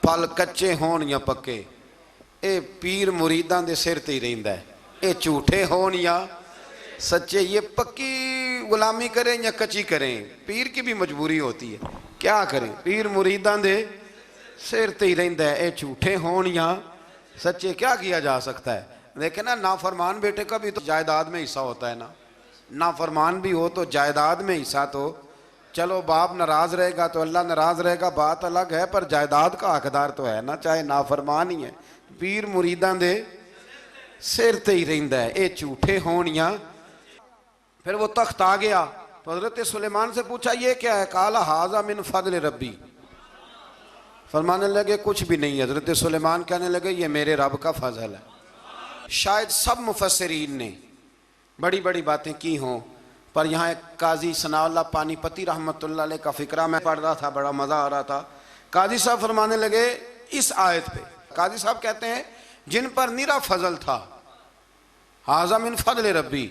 पल कच्चे होण या पक्के, ये पीर मुरीदां दे सिर ते ही रहिंदा है। ये झूठे होण या सच्चे, ये पक्की गुलामी करें या कच्ची करें, पीर की भी मजबूरी होती है। क्या करें, पीर मुरीदां दे सिर ते ही रहिंदा है। ये झूठे होण या सच्चे, क्या किया जा सकता है? देखे ना, नाफरमान बेटे का भी तो जायदाद में हिस्सा होता है ना, नाफरमान भी हो तो जायदाद में हिस्सा। तो चलो बाप नाराज रहेगा तो अल्लाह नाराज रहेगा, बात अलग है, पर जायदाद का हकदार तो है ना, चाहे नाफरमान ही है। पीर मुरीदां दे सिर ते ही रहिंदा है, ये झूठे होण या। फिर वो तख्त आ गया तो हजरत सुलेमान से पूछा ये क्या है? काला हाजा मिन फजल रब्बी। फरमाने लगे कुछ भी नहीं। हजरत सुलेमान कहने लगे ये मेरे रब का फजल है। शायद सब मुफस्सिरीन ने बड़ी बड़ी बातें की हों, पर यहाँ एक काजी सनाउल्लाह पानीपती रहमतुल्लाह अलैह का फिक्रा मैं पढ़ रहा था, बड़ा मज़ा आ रहा था। काजी साहब फरमाने लगे इस आयत पे, काजी साहब कहते हैं जिन पर निरा फजल था हाज़ा मिन फज़ल रब्बी,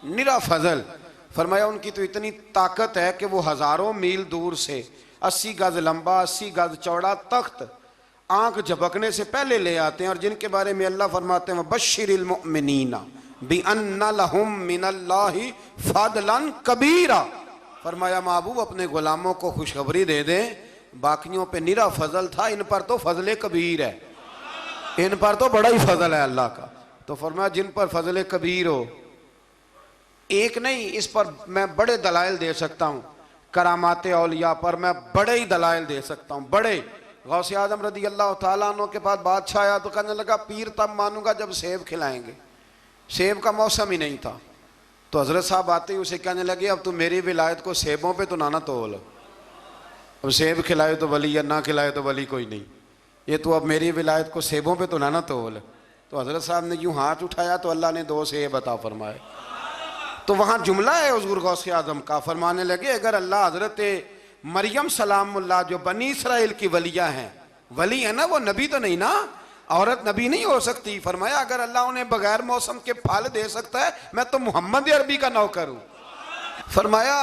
निरा फजल। फरमाया उनकी तो इतनी ताकत है कि वो हज़ारों मील दूर से 80 गज लंबा 80 गज चौड़ा तख्त आंख झपकने से पहले ले आते हैं, और जिनके बारे में अल्लाह फरमाते हैं बश्शिरिल मुमिनीना बिअन्ना लहुम मिनल्लाहि फदलन कबीरा। फरमाया महबूब अपने गुलामों को खुशखबरी दे दें, बाकियों पे निरा फजल था, इन पर तो फजल कबीर है, इन पर तो बड़ा ही फजल है अल्लाह का। तो फरमाया जिन पर फजल कबीर हो, एक नहीं, इस पर मैं बड़े दलाइल दे सकता हूँ, करामात औलिया पर मैं बड़े ही दलाइल दे सकता हूँ, बड़े। गौसे आजम रदी अल्लाह तआला अन्हु के पास बादशाह आया तो कहने लगा पीर तब मानूंगा जब सेब खिलाएंगे। सेब का मौसम ही नहीं था, तो हजरत साहब आते ही उसे कहने लगे अब तू मेरी विलायत को सेबों पे तो ना तोल, अब सेब खिलाए तो वली या ना खिलाए तो वली कोई नहीं, ये तो अब मेरी विलायत को सेबों पे तो ना तोल। तो हजरत साहब ने यूँ हाथ उठाया तो अल्लाह ने 2 सेब अता फरमाए। तो वहाँ जुमला है हुज़ूर गौसे आज़म का, फरमाने लगे अगर अल्लाह हजरत मरियम सलामुल्लाह जो बनी इसराइल की वलिया हैं, वली है ना, वो नबी तो नहीं ना, औरत नबी नहीं हो सकती। फरमाया अगर अल्लाह उन्हें बगैर मौसम के फल दे सकता है, मैं तो मोहम्मद अरबी का नौकर हूँ। फरमाया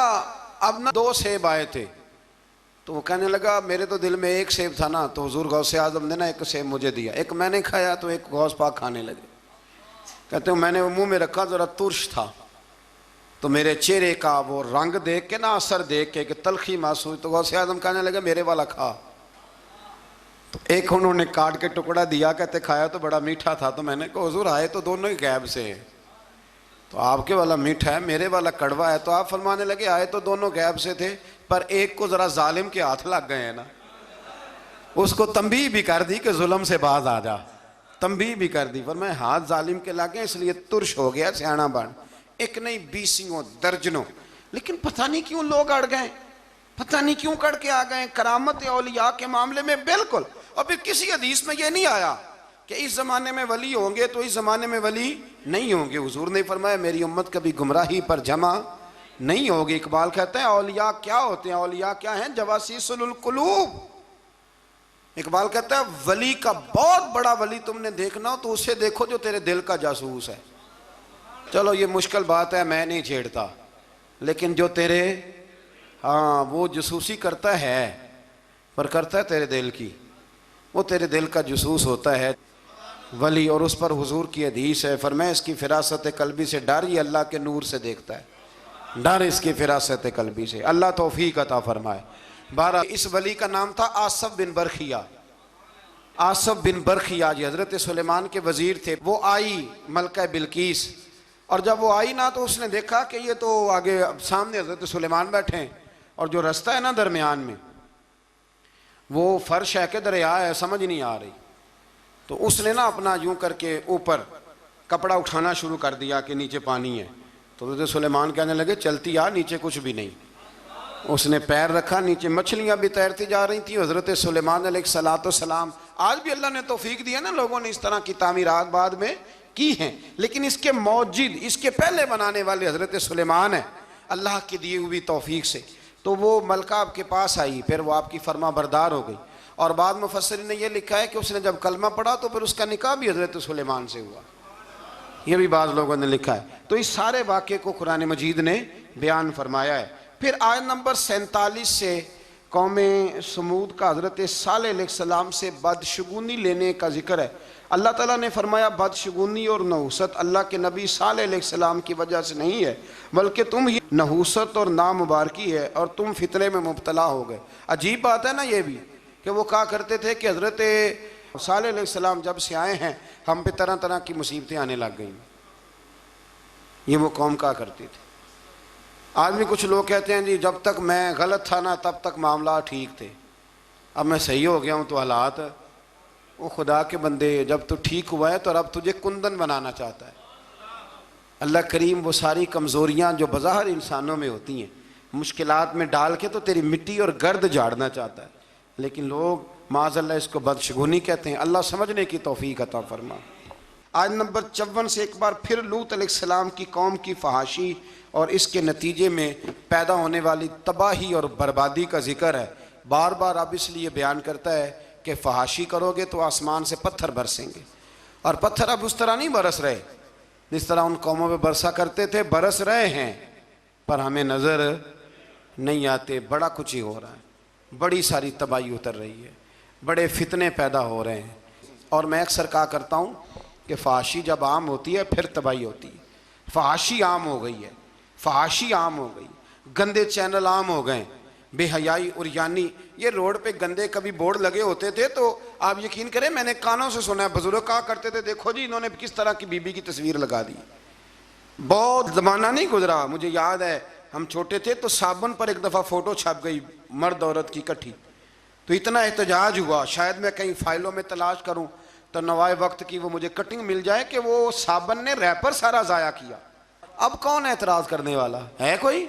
अब ना 2 सेब आए थे, तो वो कहने लगा मेरे तो दिल में 1 सेब था ना, तो हुज़ूर गौसे आज़म ने ना 1 सेब मुझे दिया, 1 मैंने खाया तो 1 गौस पाक खाने लगे। कहते हो मैंने वो मुँह में रखा, ज़रा तुर्श था, तो मेरे चेहरे का वो रंग देख के ना, असर देख के कि तलखी महसूस, तो गौसे आज़म कहने लगे मेरे वाला खा। तो 1 उन्होंने काट के टुकड़ा दिया, कहते खाया तो बड़ा मीठा था। तो मैंने कहा हुज़ूर आए तो दोनों ही गैब से हैं, तो आपके वाला मीठा है मेरे वाला कड़वा है। तो आप फरमाने लगे आए तो दोनों गैब से थे, पर एक को ज़रा जालिम के हाथ लग गए हैं ना, उसको तंबीह भी कर दी कि जुल्म से बाज आ जा, तंबीह भी कर दी। पर मैं हाथ जालिम के लगे इसलिए तुर्श हो गया, सियाना बन। 1 नहीं 20 दर्जनों, लेकिन पता नहीं क्यों लोग अड़ गए, पता नहीं क्यों कड़ के आ गए करामत औलिया के मामले में बिल्कुल। और फिर किसी हदीस में ये नहीं आया कि इस ज़माने में वली होंगे तो इस ज़माने में वली नहीं होंगे। हुजूर ने फरमाया मेरी उम्मत कभी गुमराही पर जमा नहीं होगी। इकबाल कहते हैं औलिया क्या होते हैं, औलिया क्या हैं, जवासीसुल कुलूब। इकबाल कहता है वली का बहुत बड़ा वली तुमने देखना हो तो उसे देखो जो तेरे दिल का जासूस है। चलो ये मुश्किल बात है, मैं नहीं छेड़ता, लेकिन जो तेरे हाँ वो जासूसी करता है, पर करता है तेरे दिल की, वो तेरे दिल का जासूस होता है वली। और उस पर हुजूर की हदीस है, फरमाया इसकी फिरासत कल्बी से डर, ये अल्लाह के नूर से देखता है, डर इसकी फिरासत कल्बी से, अल्लाह तौफीक अता फरमाए। 12 इस वली का नाम था आसफ बिन बरखिया। आसफ बिन बरखिया जी हज़रत सुलेमान के वज़ीर थे। वो आई मलका बिल्कीस, और जब वो आई ना तो उसने देखा कि ये तो आगे सामने हज़रत सुलेमान बैठे हैं, और जो रास्ता है ना दरमियान में वो फर्श है कि दरिया है समझ नहीं आ रही। तो उसने ना अपना यूं करके ऊपर कपड़ा उठाना शुरू कर दिया कि नीचे पानी है। तो हज़रत सुलेमान कहने लगे चलती आ, नीचे कुछ भी नहीं। उसने पैर रखा, नीचे मछलियां भी तैरती जा रही थी। हज़रत सुलेमान अलैहिस्सलाम, आज भी अल्लाह ने तौफीक दिया ना, लोगों ने इस तरह की तामीरात बाद में की हैं, लेकिन इसके मौजिद इसके पहले बनाने वाले हज़रत सुलेमान है अल्लाह की दी हुई तौफीक से। तो वो मलका आपके पास आई, फिर वो आपकी फरमा बरदार हो गई, और बाद मुफस्सिरीन ने यह लिखा है कि उसने जब कलमा पढ़ा तो फिर उसका निकाह भी हज़रत सुलेमान से हुआ, ये भी बाज़ लोगों ने लिखा है। तो इस सारे वाक़े को कुरान मजीद ने बयान फरमाया है। फिर आयत नंबर 47 से कौम समूद का हज़रत सालेह अलैहिस्सलाम से बदशगुनी लेने का जिक्र है। अल्लाह ताला ने फरमाया बदशगुनी और नहूसत अल्लाह के नबी सालेह अलैहिस्सलाम की वजह से नहीं है, बल्कि तुम ही नहूसत और नामुबारकी है और तुम फितने में मुब्तला हो गए। अजीब बात है ना ये भी कि वो कहा करते थे कि हज़रत सालेह अलैहिस्सलाम जब से आए हैं हम पे तरह तरह की मुसीबतें आने लग गई। ये वो कौम कहा करती थी। आज भी कुछ लोग कहते हैं जी जब तक मैं गलत था ना तब तक मामला ठीक थे, अब मैं सही हो गया हूँ तो हालात। वो खुदा के बंदे, जब तू ठीक हुआ है तो रब तुझे कुंदन बनाना चाहता है। अल्लाह करीम वो सारी कमज़ोरियाँ जो बज़ाहिर इंसानों में होती हैं मुश्किलात में डाल के तो तेरी मिट्टी और गर्द झाड़ना चाहता है, लेकिन लोग माज़अल्लाह इसको बदशगुनी कहते हैं। अल्लाह समझने की तौफीक अता फरमा। आज नंबर 54 से एक बार फिर लूत अलैहिस्सलाम की कौम की फहाशी और इसके नतीजे में पैदा होने वाली तबाही और बर्बादी का जिक्र है। बार बार अब इसलिए बयान करता है कि फहाशी करोगे तो आसमान से पत्थर बरसेंगे, और पत्थर अब उस तरह नहीं बरस रहे जिस तरह उन कौमों पे बरसा करते थे, बरस रहे हैं पर हमें नज़र नहीं आते। बड़ा कुछ ही हो रहा है, बड़ी सारी तबाही उतर रही है, बड़े फितने पैदा हो रहे हैं। और मैं अक्सर कहा करता हूँ कि फहाशी जब आम होती है फिर तबाही होती है। फहाशी आम हो गई है, फहाशी आम हो गई, गंदे चैनल आम हो गए, बेहयाई और यानी ये रोड पे गंदे कभी बोर्ड लगे होते थे तो आप यकीन करें मैंने कानों से सुना है, बुजुर्ग कहा करते थे देखो जी इन्होंने किस तरह की बीबी की तस्वीर लगा दी। बहुत ज़माना नहीं गुजरा, मुझे याद है हम छोटे थे तो साबुन पर एक दफ़ा फ़ोटो छप गई मर्द औरत की इकट्ठी, तो इतना एहतजाज हुआ, शायद मैं कहीं फाइलों में तलाश करूं तो नवाए वक्त की वो मुझे कटिंग मिल जाए कि वो साबुन ने रैपर सारा ज़ाया किया। अब कौन एतराज़ करने वाला है? कोई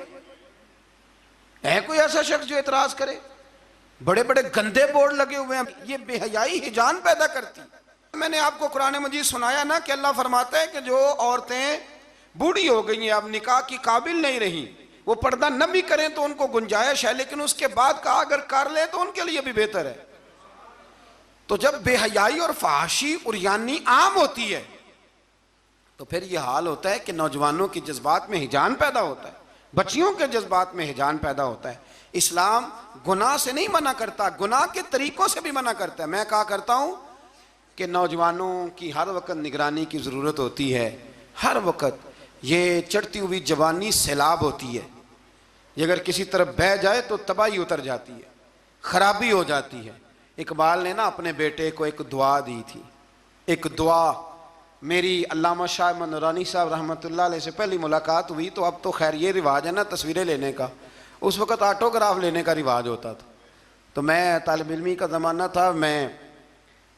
ऐसा शख्स जो एतराज़ करे? बड़े बड़े गंदे बोर्ड लगे हुए हैं, ये बेहयाई हिजान पैदा करती। मैंने आपको कुरान मजीद सुनाया ना कि अल्लाह फरमाता है कि जो औरतें बूढ़ी हो गई हैं, अब निकाह की काबिल नहीं रही, वो पर्दा न भी करें तो उनको गुंजाइश है, लेकिन उसके बाद का अगर कर ले तो उनके लिए भी बेहतर है। तो जब बेहयाई और फहाशी और यानी आम होती है तो फिर यह हाल होता है कि नौजवानों के जज्बात में हिजान पैदा होता है, बच्चियों के जज्बात में हिजान पैदा होता है। इस्लाम गुनाह से नहीं मना करता, गुनाह के तरीकों से भी मना करता है। मैं कहा करता हूं कि नौजवानों की हर वक्त निगरानी की ज़रूरत होती है, हर वक्त। ये चढ़ती हुई जवानी सैलाब होती है, ये अगर किसी तरफ बह जाए तो तबाही उतर जाती है, खराबी हो जाती है। इकबाल ने ना अपने बेटे को एक दुआ दी थी, एक दुआ। मेरी अल्लामा शाह नूरानी साहब रहमतुल्लाह अलैह से पहली मुलाकात हुई तो अब तो खैर ये रिवाज है ना तस्वीरें लेने का, उस वक़्त ऑटोग्राफ लेने का रिवाज होता था। तो मैं तालिब इल्मी का ज़माना था, मैं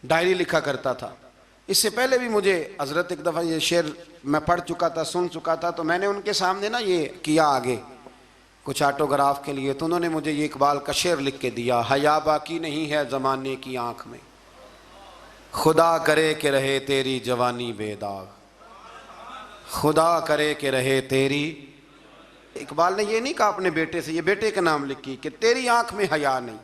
डायरी लिखा करता था। इससे पहले भी मुझे हज़रत एक दफ़ा ये शेर मैं पढ़ चुका था, सुन चुका था, तो मैंने उनके सामने ना ये किया आगे कुछ ऑटोग्राफ के लिए, तो उन्होंने मुझे ये इकबाल का शेर लिख के दिया, हया बाकी नहीं है ज़माने की आँख में, खुदा करे कि रहे तेरी जवानी बेदाग, खुदा करे कि रहे तेरी। इकबाल ने ये नहीं कहा अपने बेटे से, ये बेटे का नाम लिखी कि तेरी आँख में हया नहीं,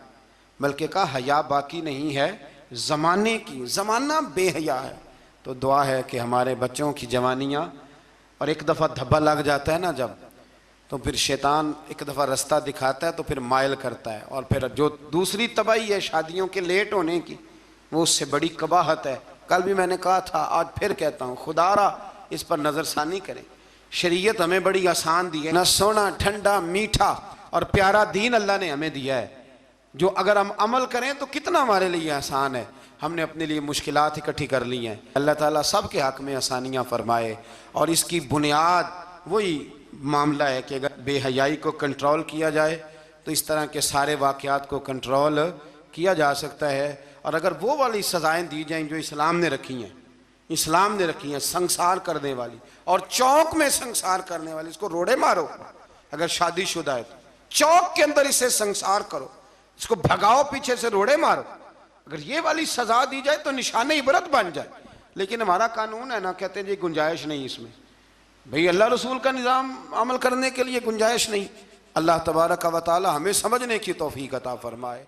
बल्कि कहा हया बाकी नहीं है ज़माने की, ज़माना बेहया है। तो दुआ है कि हमारे बच्चों की जवानियाँ, और एक दफ़ा धब्बा लग जाता है ना जब, तो फिर शैतान एक दफ़ा रास्ता दिखाता है तो फिर मायल करता है, और फिर जो दूसरी तबाही है शादियों के लेट होने की, वो उससे बड़ी कबाहत है। कल भी मैंने कहा था, आज फिर कहता हूँ, खुदारा इस पर नज़रसानी करें। शरीयत हमें बड़ी आसान दी है ना, सोना ठंडा मीठा और प्यारा दीन अल्लाह ने हमें दिया है, जो अगर हम अमल करें तो कितना हमारे लिए आसान है। हमने अपने लिए मुश्किलात इकट्ठी कर ली हैं। अल्लाह ताला सब के हक़ में आसानियाँ फरमाए। और इसकी बुनियाद वही मामला है कि अगर बेहयाई को कंट्रोल किया जाए तो इस तरह के सारे वाक़यात को कंट्रोल किया जा सकता है। और अगर वो वाली सज़ाएँ दी जाएँ जो इस्लाम ने रखी हैं, इस्लाम ने रखी हैं, संसार करने वाली और चौक में संसार करने वाली, इसको रोड़े मारो। अगर शादीशुदा है तो चौक के अंदर इसे संसार करो, इसको भगाओ, पीछे से रोड़े मारो। अगर ये वाली सजा दी जाए तो निशान इबरत बन जाए। लेकिन हमारा कानून है ना, कहते हैं जी गुंजाइश नहीं इसमें, भाई अल्लाह रसूल का निज़ाम अमल करने के लिए गुंजाइश नहीं। अल्लाह तबारक व तआला हमें समझने की तौफीक अता फरमाए।